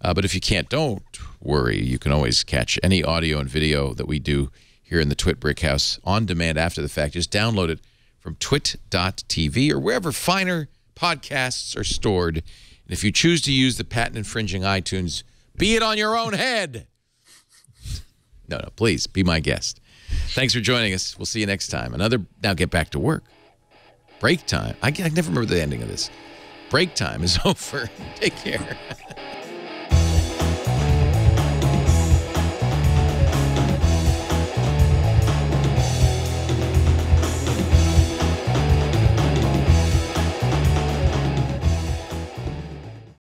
But if you can't, don't worry. You can always catch any audio and video that we do here in the Twit Brick House on demand after the fact. Just download it from twit.tv or wherever finer podcasts are stored. And if you choose to use the patent-infringing iTunes, be it on your own head. No, please, be my guest. Thanks for joining us. We'll see you next time. Now get back to work. Break time. I never remember the ending of this. Break time is over. Take care.